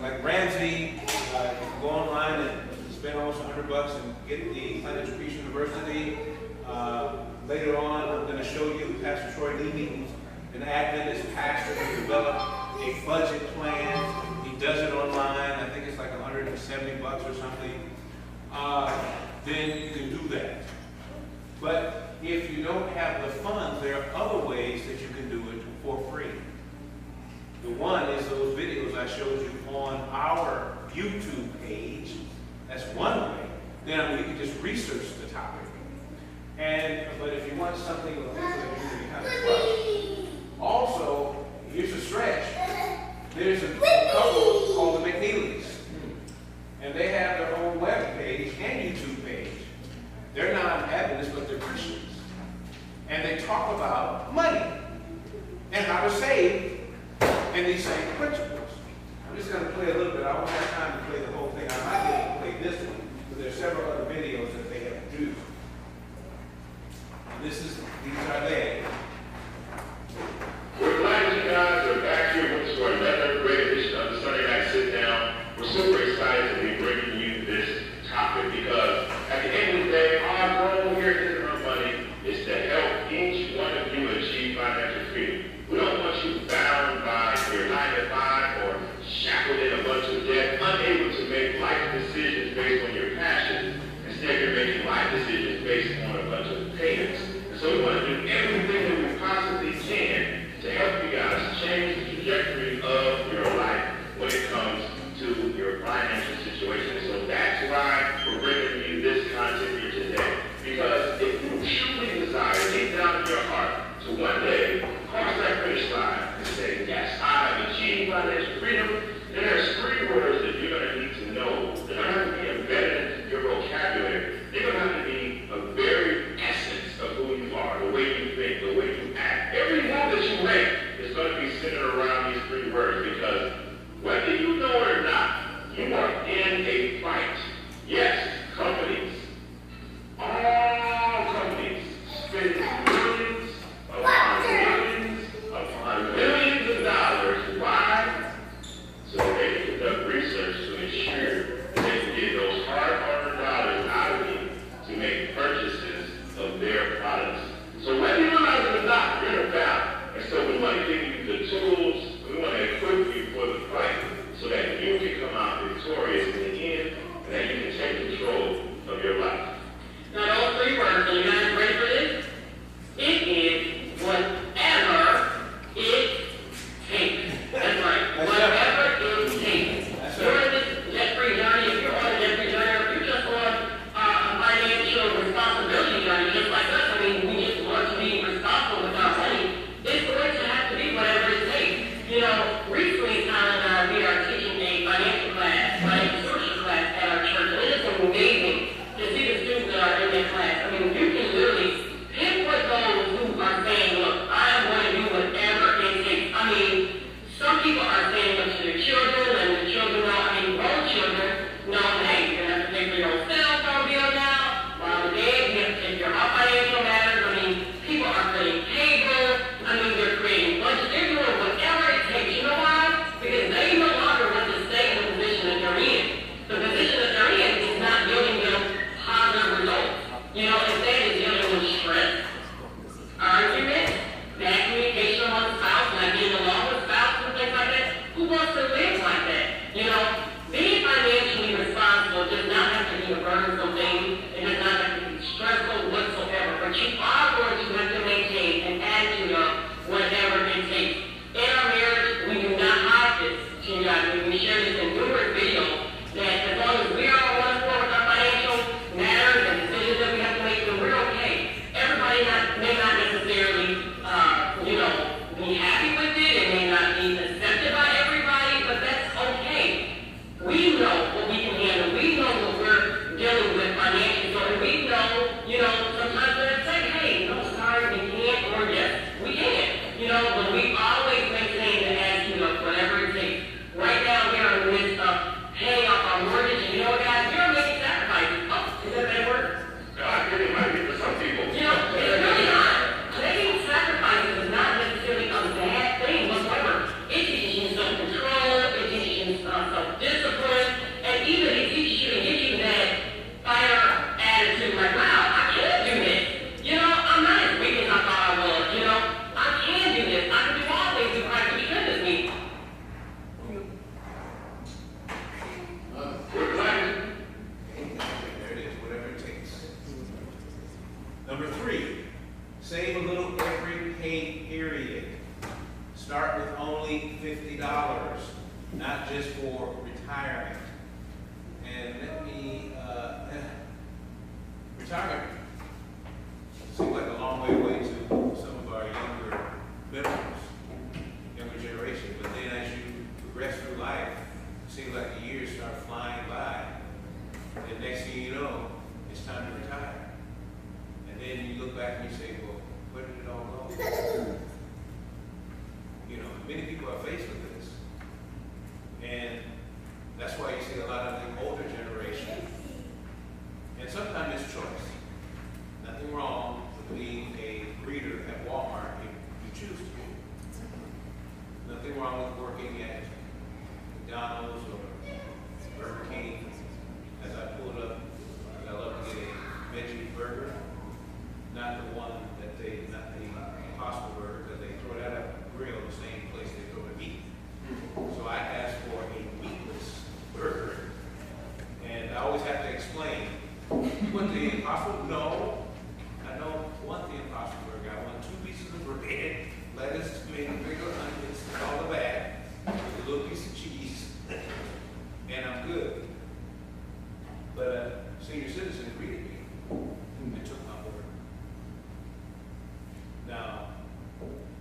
like Ramsey, you can go online and spend almost $100 and get the Plano University. Later on, I'm going to show you Pastor Troy Levy, an Adventist pastor who developed a budget plan. He does it online. I think it's like $170 or something. Then you can do that. But if you don't have the funds, there are other ways that you can do it for free. The one is those videos I showed you on our YouTube page. That's one way. Then you can just research the topic. But if you want something that you're going to kind of trust. Also, here's a stretch. There's a couple called the McNeely's. And they have their own web page and YouTube page. They're not Adventists, but they're Christians. And they talk about money and how to save and these same principles. I'm just going to play a little bit. I won't have time to play the whole thing. I might be able to play this one, but there are several other videos that they have produced. And these are they. We're glad you guys are back here with us for another great edition of the Sunday Night Sit Down. We're super excited to be bringing you this topic because at the end of the day, our goal here at Earn Money is to help each one of you achieve financial freedom. We don't want you bound by your 9-to-5 or shackled in a bunch of debt, unable to make life decisions based on your passions. Instead, you're making life decisions based on a bunch of payments. And so we start flying by. And next thing you know, it's time to retire. And then you look back and you say, well, where did it all go? You know, many people are faced with this. And that's why you see a lot of the older generation. And sometimes it's choice. Nothing wrong with being a greeter at Walmart if you choose to be. Nothing wrong with working at McDonald's or Burger King. As I pulled up, I love to get a veggie burger. Not the one not the Impossible Burger, because they throw that at the grill the same place they throw the meat. So I asked for a meatless burger. And I always have to explain, you want the Impossible? No. I don't want the Impossible Burger. I want 2 pieces of bread, lettuce, tomato, pickle, onions, all of that, with a little piece of cheese, and I'm good. But a senior citizen greeted me and took my order. Now,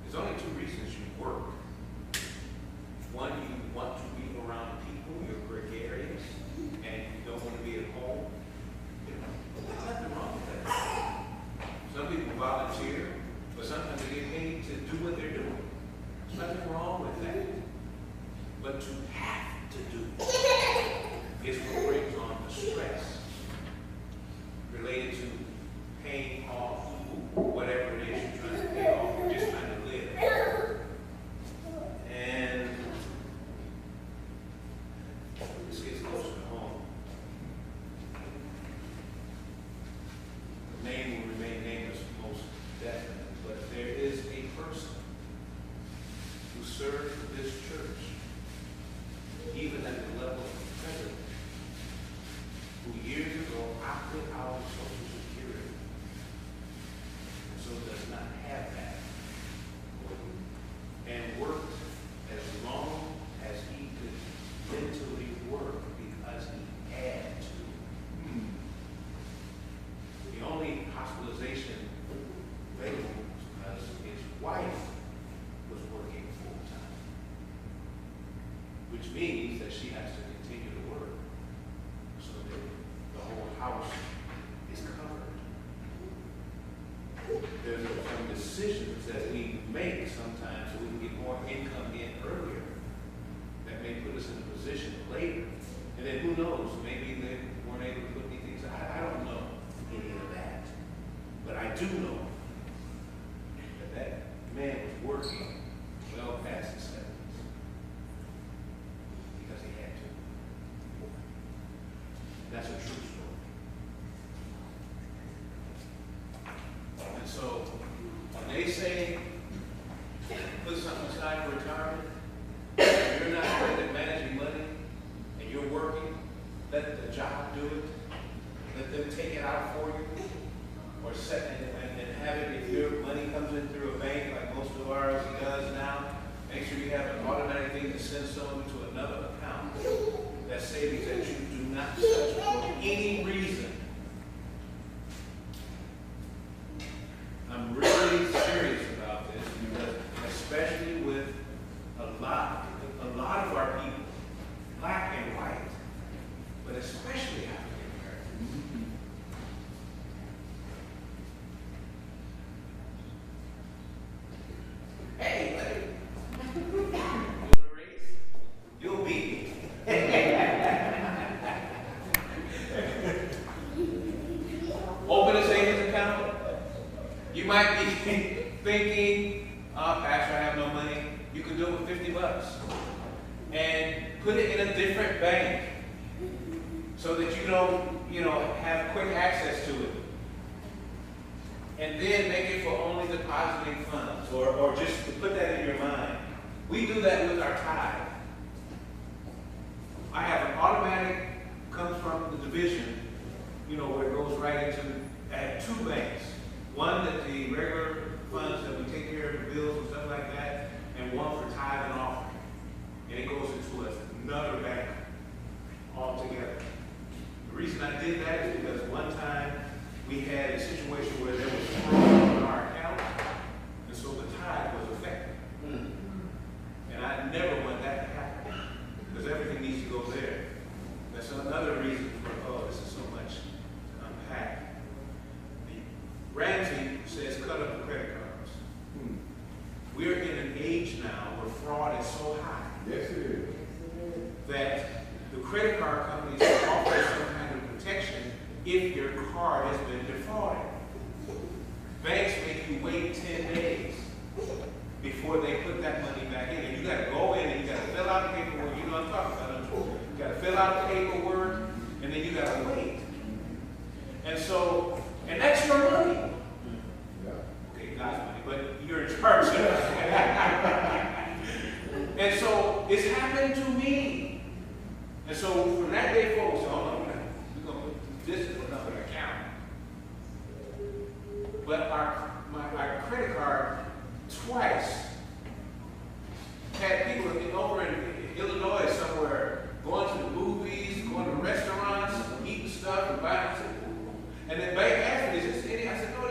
there's only 2 reasons you work. One, you want to be around people, you're gregarious, and you don't want to be at home. There's nothing wrong with that. Some people volunteer, but sometimes they get paid to do what they're doing. There's nothing wrong with that. But to have to do is what brings on the stress related to paying off whatever it is you're trying to pay off, or just trying to live. And this gets closer to home. The name will remain nameless most definitely, but there is a person who served this church, even at the level of president, who years ago opted out of Social Security, and so does not have that, and worked as long as he could mentally work because he had to. The only hospitalization available was because his wife was working full time, which means that she has to continue to work so that the whole house is covered. There's some decisions that we make sometimes so we can get more income in earlier that may put us in a position later. And then who knows, maybe they weren't able to put any things. I don't know any of that. But I do know that that man was working well past his 70s because he had to. That's a true story. And so when they say put something aside for retirement, if you're not good at managing money and you're working, let the job do it. Let them take it out for you, or set and have it. If your money comes in through a bank, like most of ours does now, make sure you have an automatic thing that sends someone to another account. That savings that you do not touch for any reason. I'm really serious about this because, especially with a lot of our people, black and white, but especially African Americans. Hey, buddy, you want a race? You'll beat me. Open a savings account. You might be thinking, Pastor, I have no money. You can do it with $50 and put it in a different bank so that you don't, have quick access to it. And then make it for only depositing funds, or just to put that in your mind. We do that with our tithe. I have an automatic, comes from the division, where it goes right into, I have 2 banks. One that the regular funds that we take care of the bills and stuff like that, and one for tithe and offering. And it goes into another bank altogether. The reason I did that is because one time we had a situation where there was fraud in our account, and so the tithe was affected. And I never want that to happen, because everything needs to go there. another reason for, oh, this is so much to unpack. Ramsey says cut up the credit cards. We're in an age now where fraud is so high. Yes, it is. That the credit card companies offer some kind of protection if your card has been defrauded. Banks make you wait 10 days before they put that money back in. And you got to go in and you got to fill out the paperwork. You know what I'm talking about. You got to fill out the paperwork and then you got to wait. And so, and that's your money. Okay, God's money, but you're in charge of it. And so it's happened to me. And so from that day forward, so hold on, we're going to put this in another account. But our credit card twice had people over in Illinois somewhere going to the movies, going to restaurants, eating stuff and buying stuff. And then bank asked me, is this any? I said, no,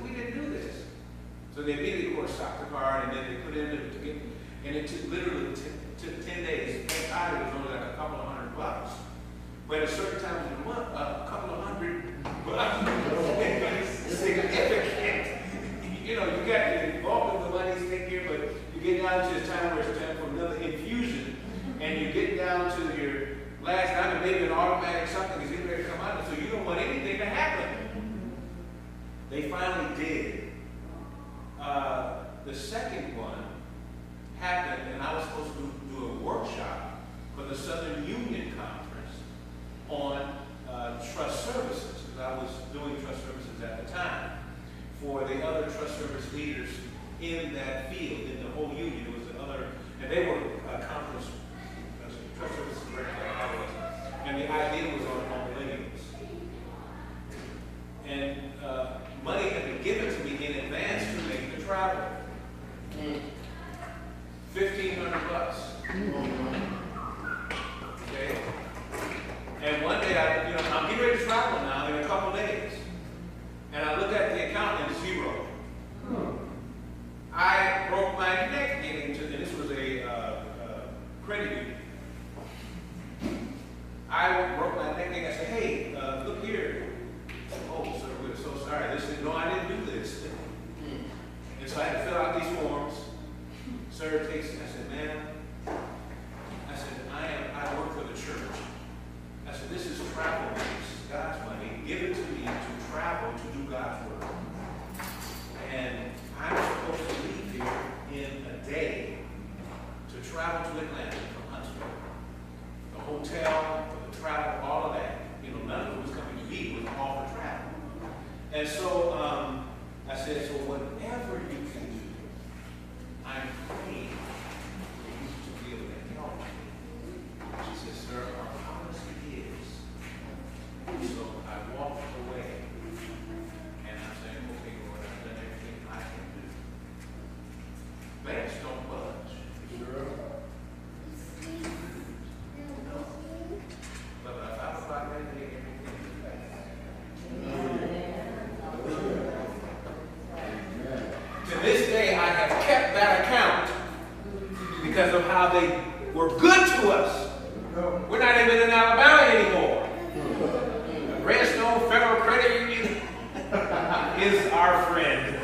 we didn't do this. So they immediately, of course, stopped the card and then they put in to get, and it took literally took 10 days. Thank God it was only like a couple of $100. But at a certain time in the month, a couple of $100 is significant. You know, you got the bulk of the money taken here, but you get down to the time where it's time for another infusion, and you get down to your last time, and maybe an automatic something is getting ready to come out, so you don't want anything to happen. They finally did. The second one happened, and I was supposed to do a workshop for the Southern Union Conference on trust services, because I was doing trust services at the time for the other trust service leaders in that field, in the whole union. It was the other, and they were conference trust services director like I was, and the idea was on millennials. And money had been given to me in advance to make the travel. $1,500. Okay? And one day, I'm getting ready to travel now in a couple days. And I look at the account and it's zero. I broke my neck getting to, and this was a credit union. I broke my neck and I said, hey, look here. Oh, sir, we're so sorry. They said, no, I didn't do this. And so I had to fill out these forms. Sir, takes, I said, ma'am, I said, I work for the church. I said, this is travel money. This is God's money. Give it to me to travel to do God's work. And I'm supposed to leave here in a day to travel to Atlanta from Huntsville. The hotel, the travel, all of that. You know, none of it was coming to me. It was all for travel. And so I said, so whatever you can do, I'm praying for you to be able to help me. She said, sir, our policy is. So I walked away. And I'm saying, okay, Lord, I've done everything I can do. Banks don't budge. Sure. But if I was like that, everything is back. To this day, I have kept that account because of how they were good to us. We're not even in Alabama anymore. Redstone Federal Credit Union is our friend.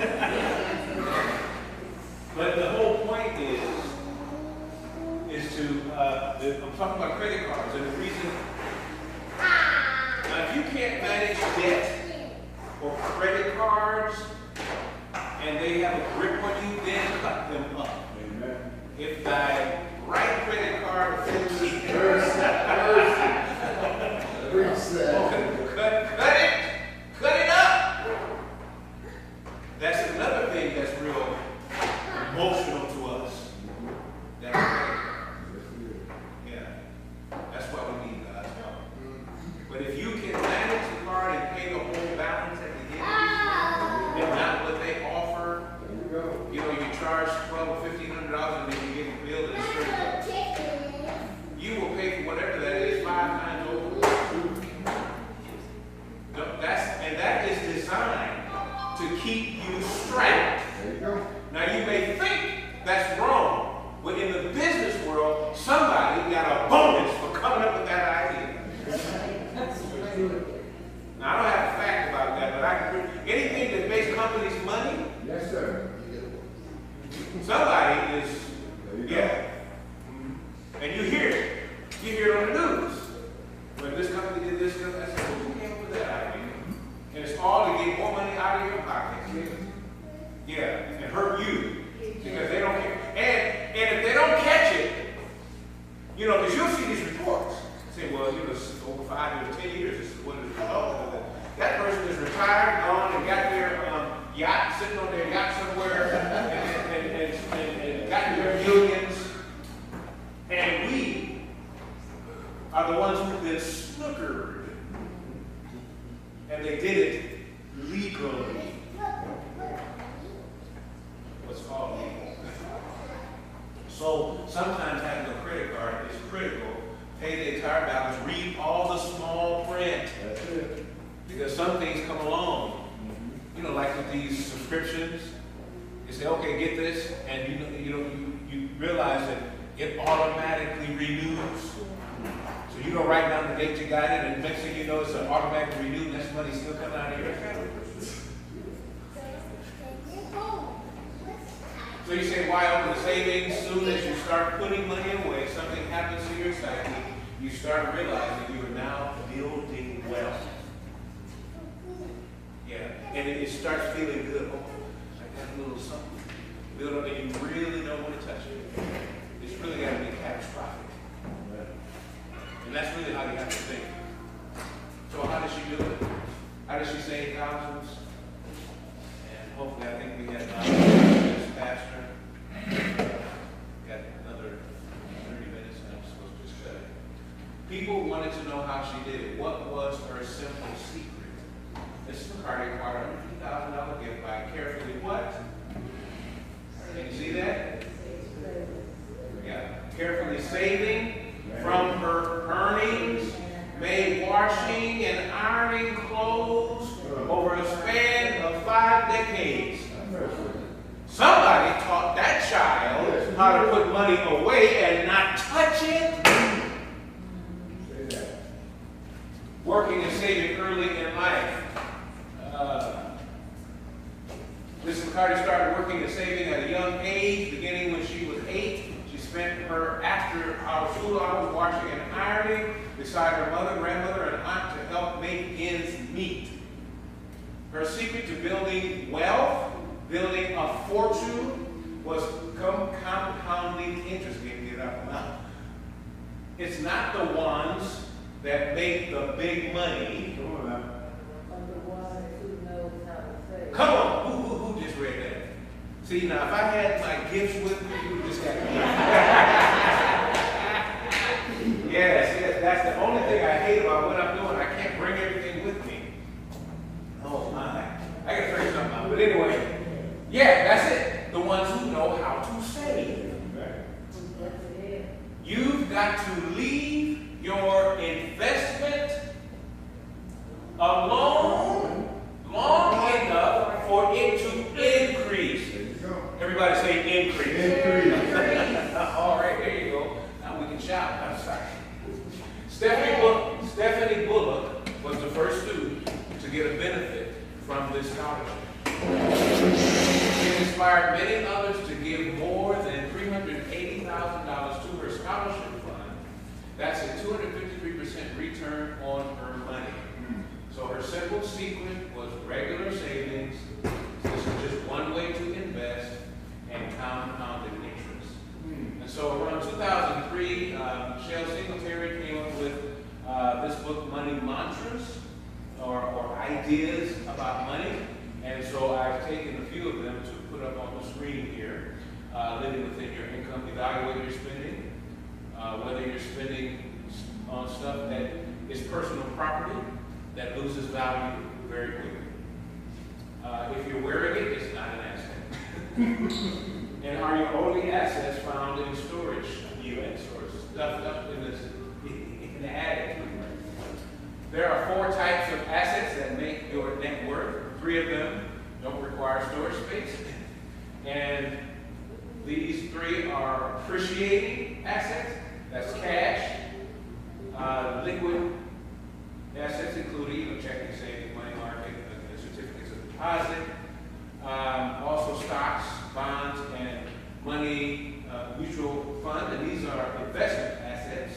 But the whole point is to, I'm talking about credit cards, and the reason, now if you can't manage debt or credit cards, and they have a grip on you, then cut them up. Amen. If thy right credit card fits you, cut it up. That's another thing that's real emotional to us. That credit card. Yeah. That's why we need God's help. But if you can manage the card and pay the whole balance at the end, and not what they offer, you know, you charge $1,200 or $1,500 and then you get a bill that's straight up. You will pay for whatever that is 5 times over. 5 years, 10 years, this is what it's result of. That person is retired, gone, and got their yacht, sitting on their yacht somewhere, and got their millions. And we are the ones who've been snookered. And they did it legally. What's called legal. So sometimes having a credit card is critical. Pay the entire balance, read all the small print. That's it. Because some things come along. You know, like with these subscriptions, you say, okay, get this, and you realize that it automatically renews. So you go right down the date you got it, and next thing you know, it's an automatic renew, and that money's still coming out of your account. So you say, why open the savings? Soon as you start putting money away, something happens to your psyche. You start realizing you are now building wealth. Yeah, and it starts feeling good. Oh, I got a little something. Build up, and you really don't want to touch it. It's really got to be catastrophic. And that's really how you have to think. So how does she do it? How does she save thousands? And hopefully, I think we had this pastor. Got another 30 minutes, and I'm supposed to just cut it. People wanted to know how she did it. What was her simple secret? This McCarty acquired a $50,000 gift by carefully what? Can you see that? Yeah. Carefully saving from her earnings, made washing and ironing clothes over a span of 5 decades. Somebody taught that child how to put money away and not touch it. Working and saving early in life. Mrs. McCarty started working and saving at a young age, beginning when she was 8. She spent her after-hour school hours washing and ironing beside her mother, grandmother, and aunt to help make ends meet. Her secret to building wealth, building a fortune, was compounding interest. Get it out now. It's not the ones that make the big money. Come on, who just read that? See, now if I had my gifts with me, you would just got yes, that's the only thing I hate about what I'm doing. I can't bring everything with me. Oh my, I gotta figure something out. But anyway, yeah, that's it. The ones who know how to save. You've got to leave your investment alone long enough for it to increase. Everybody say increase. Increase. All right, there you go. Now we can shout. I'm sorry. Stephanie Bullock was the first student to get a benefit from this scholarship. It inspired many others to give more than $380,000 to her scholarship fund. That's a 253% return on her money. So her simple secret was regular savings. This is just one way to invest, and compounded interest. And so around 2003, Michelle Singletary came up with this book, Money Mantras, or ideas about money. And so I've taken a few of them to put up on the screen here. Living within your income, evaluate your spending. Whether you're spending on stuff that is personal property that loses value very quickly. If you're wearing it, it's not an asset. And are your only assets found in storage units or stuffed up in the attic? There are 4 types of assets that make your net worth. 3 of them don't require storage space. And these 3 are appreciating assets. That's cash, liquid assets, including checking, savings, money market, certificates of deposit, also stocks, bonds, and money mutual fund. And these are investment assets.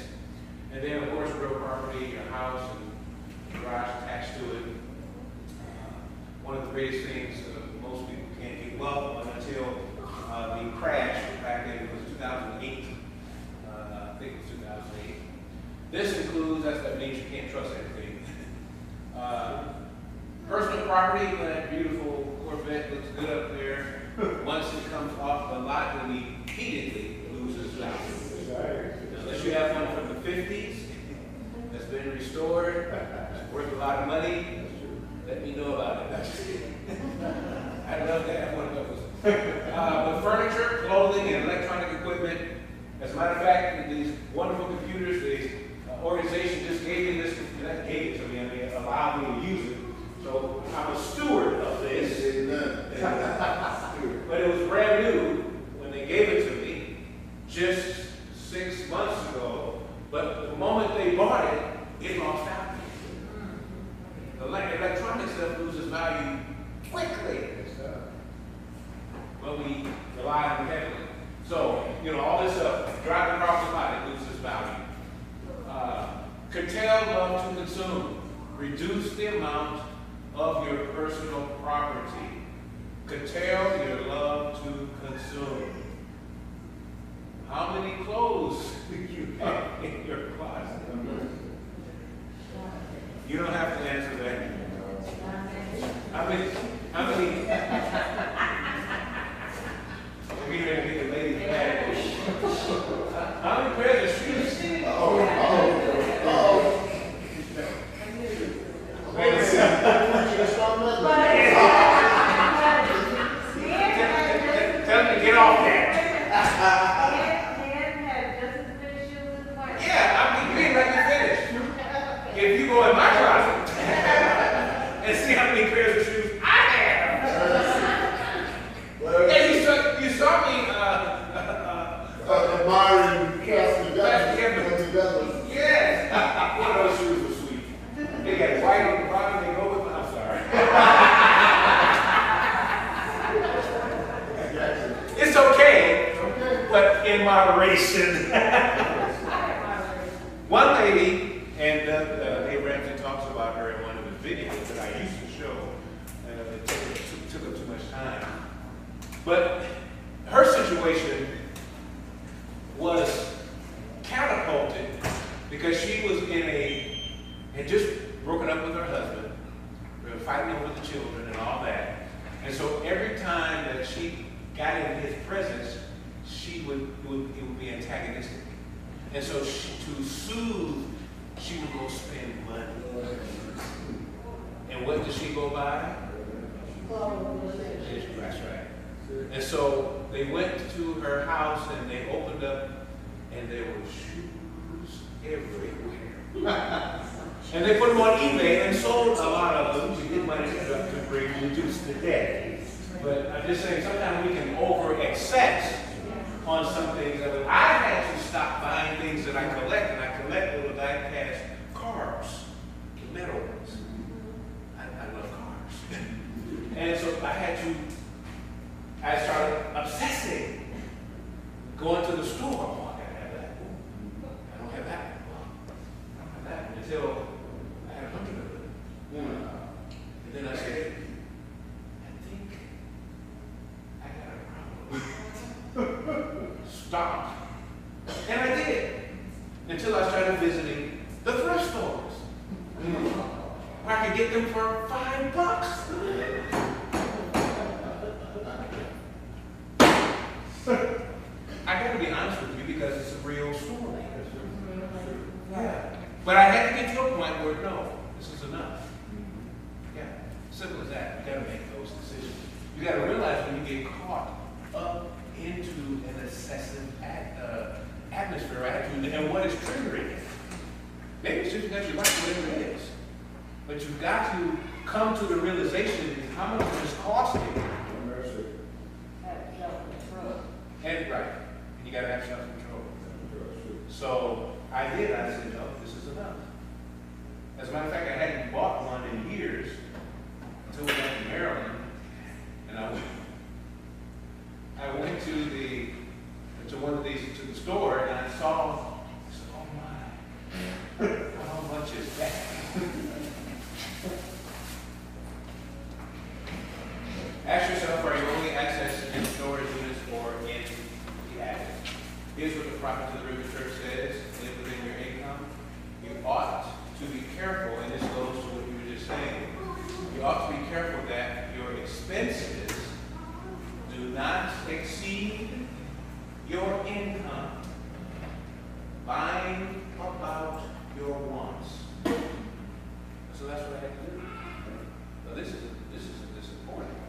And then, of course, real property, your house and garage attached to it. One of the greatest things most people can't get wealth until the crash back in 2008. I think it was 2008. This includes, that means you can't trust anything. property, that beautiful Corvette looks good up there. Once it comes off the lot, it immediately loses value. Unless you have one from the 50s that's been restored, it's worth a lot of money, let me know about it. I'd love to have one of those. But furniture, clothing, and electronic equipment. As a matter of fact, these wonderful computers, the organization just gave me this, not gave it to me, I mean, allowed me to use it. So I'm a steward of this. But it was brand new when they gave it to me, just 6 months ago. But the moment they bought it, it lost value. The electronic stuff loses value quickly when we rely on it heavily. So, all this stuff, driving across the lot, it loses value. Curtail love to consume. Reduce the amount of your personal property. Curtail your love to consume. How many clothes do you have in your closet? You don't have to answer that. How many? We're going to get the ladies mad. How many pairs of shoes? Wait a second. Tell me to get off that. Yeah, you ain't let me finish. If you go in my closet and see how many pairs of shoes I have. And you saw me admiring Cassie together. Yes. One of those shoes were sweet. They got white on the bottom, they go with I'm sorry. It's okay, but in moderation. One lady, and Dave Ramsey talks about her in one of his videos that I used to show. It took up too much time. But her situation was catapulted because she was had just broken up with her husband. We were fighting over the children and all that. And so every time that she got in his presence, it would be antagonistic. And so to soothe, she would go spend money. And what did she go buy? That's right. And so they went to her house and they opened up and there were shoes everywhere. And they put them on eBay and sold a lot of them to get money to reduce the debt. But I'm just saying sometimes we can over-excess on some things. I had to stop buying things that I collect, and I collect little die-cast cars, the metal ones. I love cars. And so I started obsessing, going to the store. Oh, I gotta have that. I don't have that. I don't have that. Until I had 100 of them. And then I said, I think I got a problem. Stop. And I did. Until I started visiting the thrift stores. Where I could get them for $5. I got to be honest with you because it's a real story. Yeah. But I had to get to a point where, no, this is enough. Yeah. Simple as that. You got to make those decisions. You got to realize when you get caught up into an excessive atmosphere or attitude and what is triggering it. Maybe it's just because you like whatever it is. But you've got to come to the realization of how much it is costing. And right. And you got to have self-control. So I did. I said, no, this is enough. As a matter of fact, I hadn't bought one in years until we went to Maryland. And I went to the store and I saw, oh my, how much is that? Ask yourself, are you only accessing storage units or in the attic? Here's what the prophet to the River Church says: live within your income. You ought to be careful, and this goes to what you were just saying. you ought to be careful that your expenses do not exceed your income. Lying about your wants. So that's what I have to do. Now this is disappointing.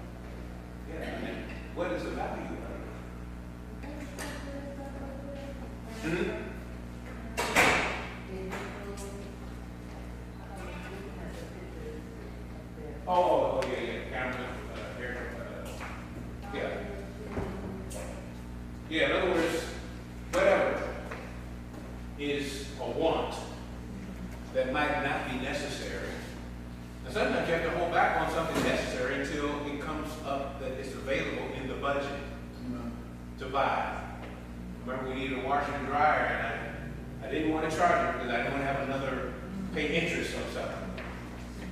Yeah, I mean, what is the value of it? Hmm? Oh, yeah, camera, yeah. Yeah, in other words, whatever is a want that might not be necessary. And sometimes you have to hold back on something necessary until it comes up that it's available in the budget to buy. Remember, we needed a washer and dryer, and I didn't want to charge it because I didn't want to have another pay interest on something.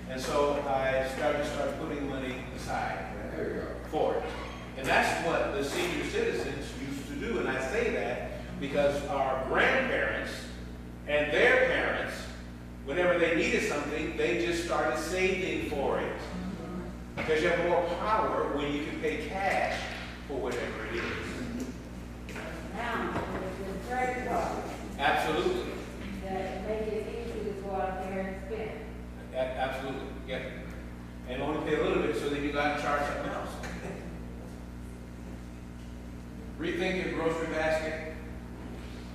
And so I started putting money aside for it. And that's what the senior citizens used to do. And I say that because our grandparents and their parents, whenever they needed something, they just started saving for it. Because you have more power when you can pay cash for whatever it is. Now, it's a credit card Absolutely. that make it easy to go out there and spend. Absolutely, yeah. And only pay a little bit so that you got to charge something else. Rethink your grocery basket.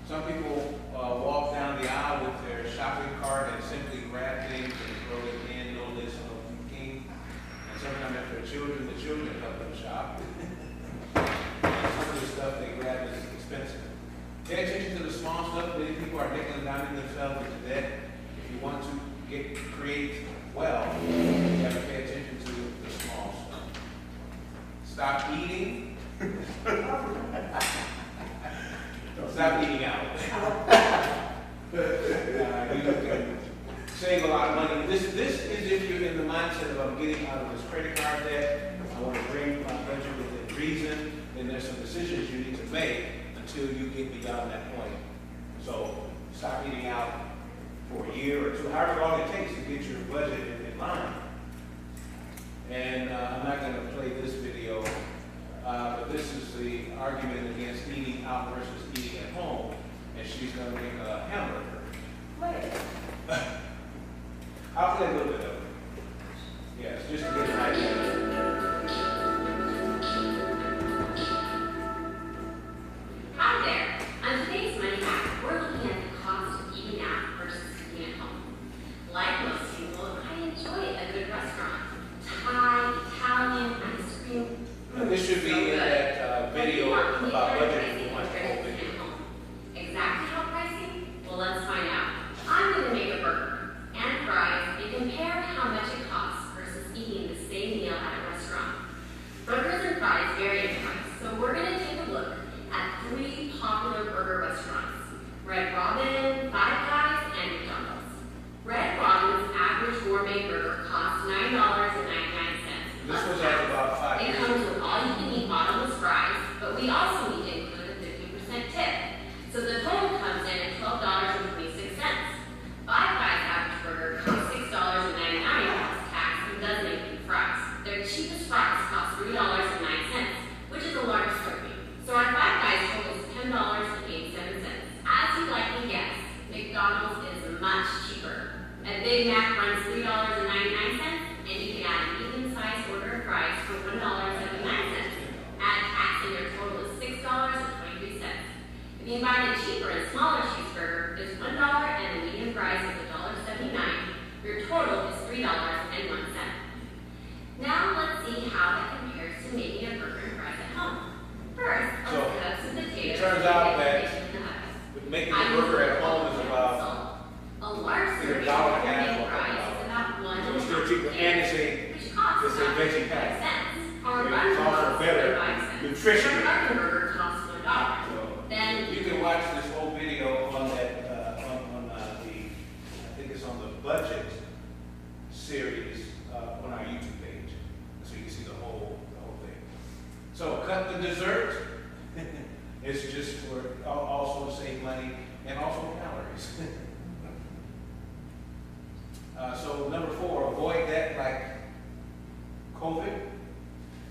Some people walk down the aisle with their shopping cart and simply grab things and throw it in, no list, no thinking. And sometimes if they're children, the children help them shop. Some of the stuff they grab is expensive. Pay attention to the small stuff. Many people are nickel and diming themselves into debt. If you want to create wealth, you have to pay attention to the small stuff. Stop eating. Stop eating out. You can save a lot of money. This is if you're in the mindset of I'm getting out of this credit card debt. I want to bring my budget within reason. Then there's some decisions you need to make until you get beyond that point. So stop eating out for a year or two, however long it takes to get your budget in line. And I'm not going to play this video, but this is the argument against eating out versus eating at home. And she's going to make a hamburger. Wait. I'll play a little bit of it. Yes, just to get an idea. Hi there. On today's Money Hack, we're looking at the cost of eating out versus eating at home. Like most people, I enjoy a good restaurant. Thai, Italian, ice cream. Now, this should be in that video about budgeting for one whole video. Exactly how pricey? Well, let's find out. I'm going to make a burger and fries and compare how much it costs versus eating the same meal at a restaurant. Burgers and fries vary in price, so we're going to take a look at 3 popular burger restaurants: Red Robin, Five Guys, and McDonald's. Red Robin's average gourmet burger costs $9.99. This was at about 5 It years comes ago. with all-you-can-eat bottomless fries, but we also need to include a 50% tip. So the total comes in at $12.26. Five Guys average burger costs $6.99 tax and doesn't include fries. Their cheapest fries cost $3.09, which is the largest serving. So our Five Guys totals $10.87. As you likely guessed, McDonald's is much cheaper. A Big Mac runs $3.99, and you can add an even-sized order of fries for $1.79. Add tax and your total is $6.23. If you buy the cheaper and smaller cheeseburger, it's $1 and the medium fries is $1.79. Your total is $3.01. Now let's see how that compares to making a burger and fries at home. First, let's So, cut some potatoes. it turns out that in the oven. making a burger at home is about a large either serving $1.50 of or gourmet fries $1. is about $1. So it's still cheaper, and which costs it's a about veggie 55 pack. cents. Our It's burger also costs better 25 cents. nutrition. Our other burger costs $1. So Then you can watch this whole video on that I think it's on the budget series COVID.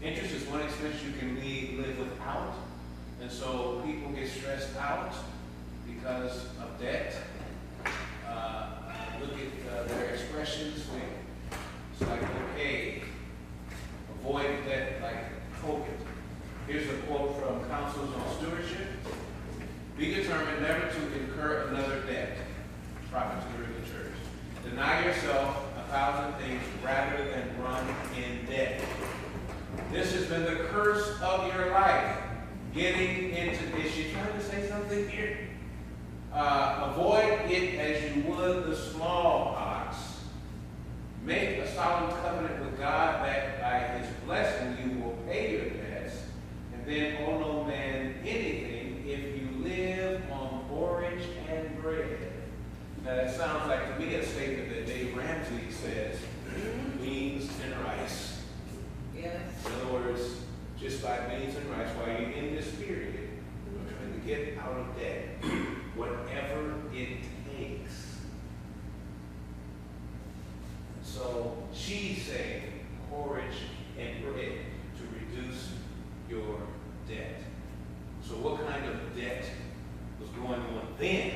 Interest is one expense you can live without. And so people get stressed out because of debt. Look at their expressions. It's like, okay, avoid debt like COVID. Here's a quote from Councils on Stewardship. Be determined never to incur another debt. Profiteer of the church. Deny yourself 1,000 things rather than run in debt. This has been the curse of your life. Getting into, is she trying to say something here? Avoid it as you would the smallpox. Make a solemn covenant with God that by his blessing you will pay your debts, and then owe no man anything if you live on porridge and bread. Now that sounds like to me a statement that Dave Ramsey says, beans and rice. Yes. In other words, just buy beans and rice while you're in this period of trying to get out of debt, whatever it takes. So she's saying porridge and bread to reduce your debt. So what kind of debt was going on then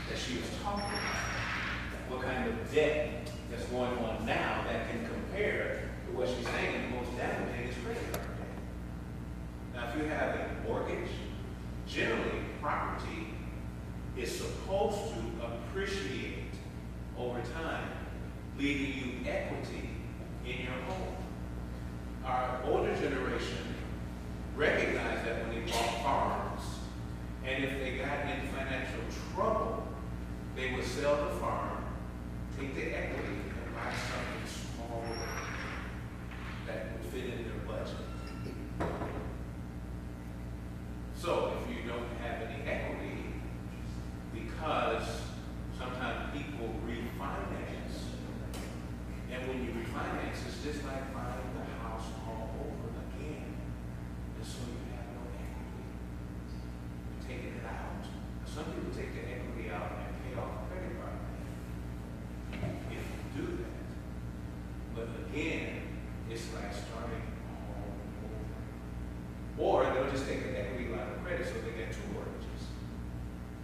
that she was talking about? What kind of debt that's going on now that can compare to what she's saying the most damaging is credit card debt? Now, if you have a mortgage, generally property is supposed to appreciate over time, leaving you equity in your home. Our older generation recognized that when they bought farms, and if they got into financial trouble, they would sell the farm, take the equity, and buy something small that would fit in their budget. So if you don't have any equity, because sometimes people refinance, and when you refinance, it's just like buying the house all over again. And so you have no equity. You're taking it out. Some people take the equity out and pay off credit card debt. If you do that. But again, it's like starting all over. Or they'll just take an equity line of credit so they get two mortgages.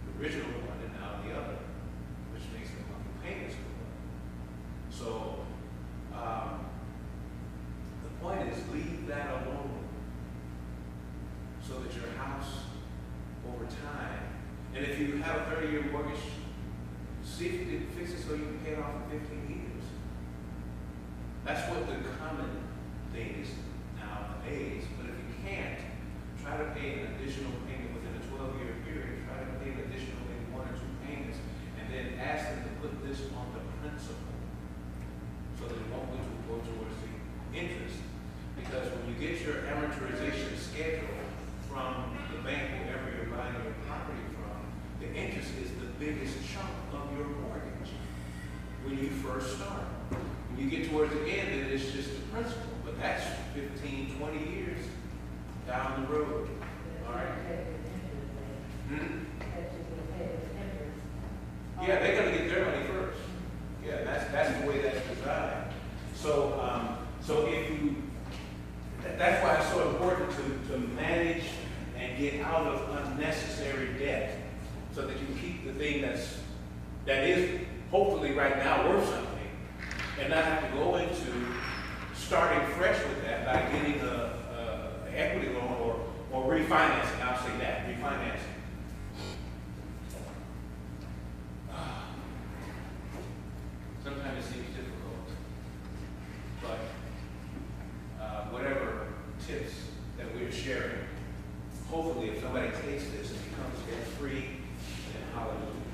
The original one and now the other, which makes the monthly payments go up. So the point is, leave that alone so that your house over time, and if you have a 30-year mortgage, see if you can fix it so you can pay it off in 15 years. That's what the common thing is nowadays. But if you can't, try to pay an additional payment within a 12-year period. Try to pay an additional maybe 1 or 2 payments, and then ask them to put this on the principal so that it won't go towards the interest. Because when you get your amortization schedule from the bank, wherever you're buying your property from, the interest is the biggest chunk of your mortgage when you first start. When you get towards the end, then it's just the principal. But that's 15, 20 years down the road. All right? Yeah, they're going to get their money first. Yeah, that's the way that's designed. So if you, that's why it's so important to manage and get out of unnecessary debt, so that you keep the thing that is hopefully right now worth something, and not have to go into starting fresh with that by getting an equity loan or refinancing. I'll say that, refinancing. Sometimes it seems difficult, but whatever tips that we're sharing, hopefully if somebody takes this and becomes debt-free, then hallelujah.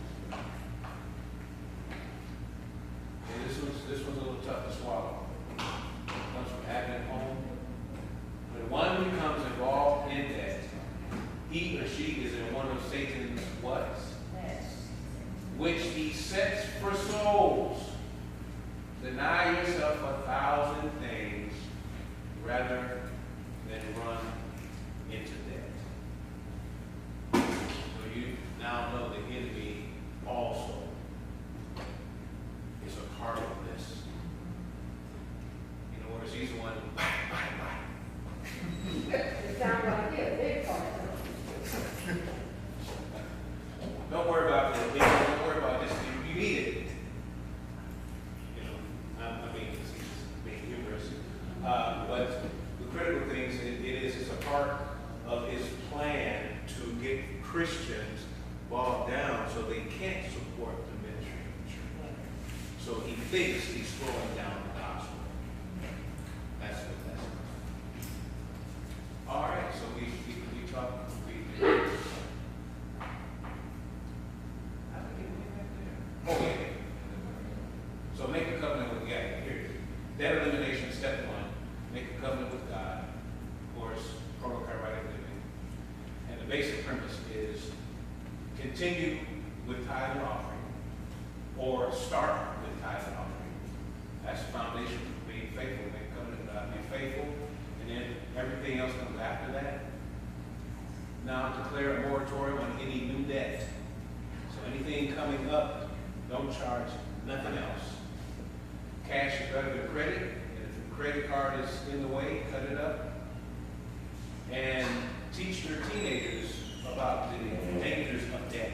And this one's a little tough to swallow. It comes from having at home. When one becomes involved in debt, he or she is in one of Satan's what? Which he sets for souls. Deny yourself 1,000 things rather than run into debt. So you now know the enemy also is a part of this. In other words, he's the one who part of his plan to get Christians bogged down so they can't support the ministry of the church. So he thinks he's slowing down the gospel. That's what that's about. All right, so we talk. Oh, yeah. So make a covenant with God. Here, debt elimination, step one. Make a covenant with God. Of course, proto-chirotic living. And the basic premise is continue with tithe and offering, or start with tithe and offering. That's the foundation for being faithful. Make a covenant with God. Be faithful, and then everything else comes after that. Now declare a moratorium on any new debt. So anything coming up, don't charge nothing else. Cash is better than credit, and if the credit card is in the way, cut it up. And teach your teenagers about the dangers of debt.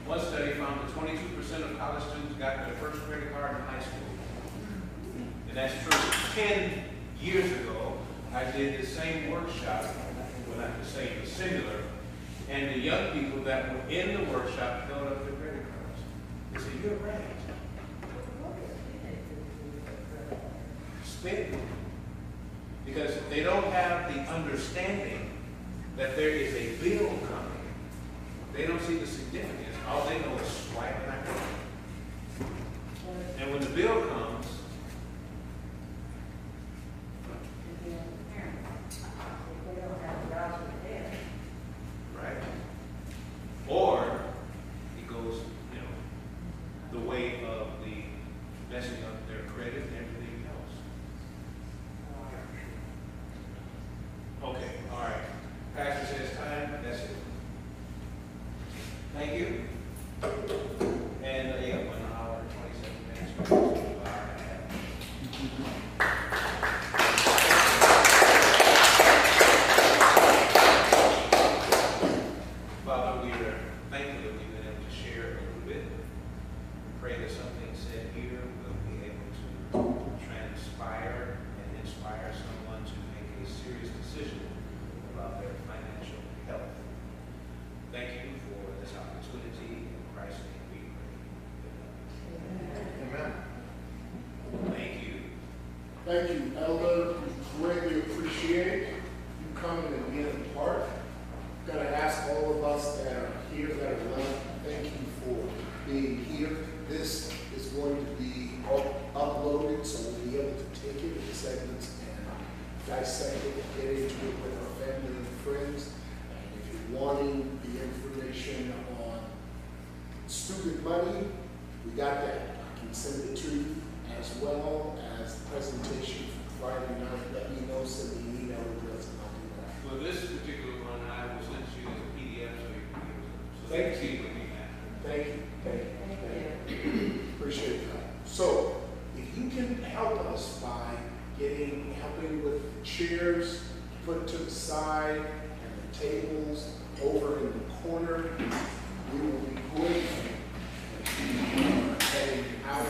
One study found that 22% of college students got their first credit card in high school. And that's true. 10 years ago, I did the same workshop, well, not the same, but similar, and the young people that were in the workshop filled up their credit cards. They said, you're right. Spend. Because they don't have the understanding that there is a bill coming. They don't see the significance. All they know is swiping that card. And when the bill comes, right? Or it goes, the way of the messing up their credit and everything else. Okay, all right. Pastor says time, that's it. Thank you. And yeah, 1 hour, 27 minutes. Father, we are thankful that we've been able to share a little bit. We pray that something said here will be able to transpire and inspire someone to make a serious decision about their financial health. Thank you for this opportunity. In Christ's name we pray. Amen. Thank you. Thank you, Elder. We greatly appreciate you coming and being a part. Got to ask all of us that are here, that are left, thank you for being here. This is going to be uploaded, so we'll be able to take it in segments and dissect it and get into it with our family and friends. And if you're wanting the information on student money, we got that. I can send it to you, as well as the presentation for Friday night. Let me know, send me an email address, and I'll do that. Well, this particular one I will send you as a PDF so you can use it. So Thank see you. what we have. Thank you, thank you, thank you. Appreciate that. So, if you can help us by helping with the chairs put to the side and the tables over in the corner, we will be grateful. Heading out.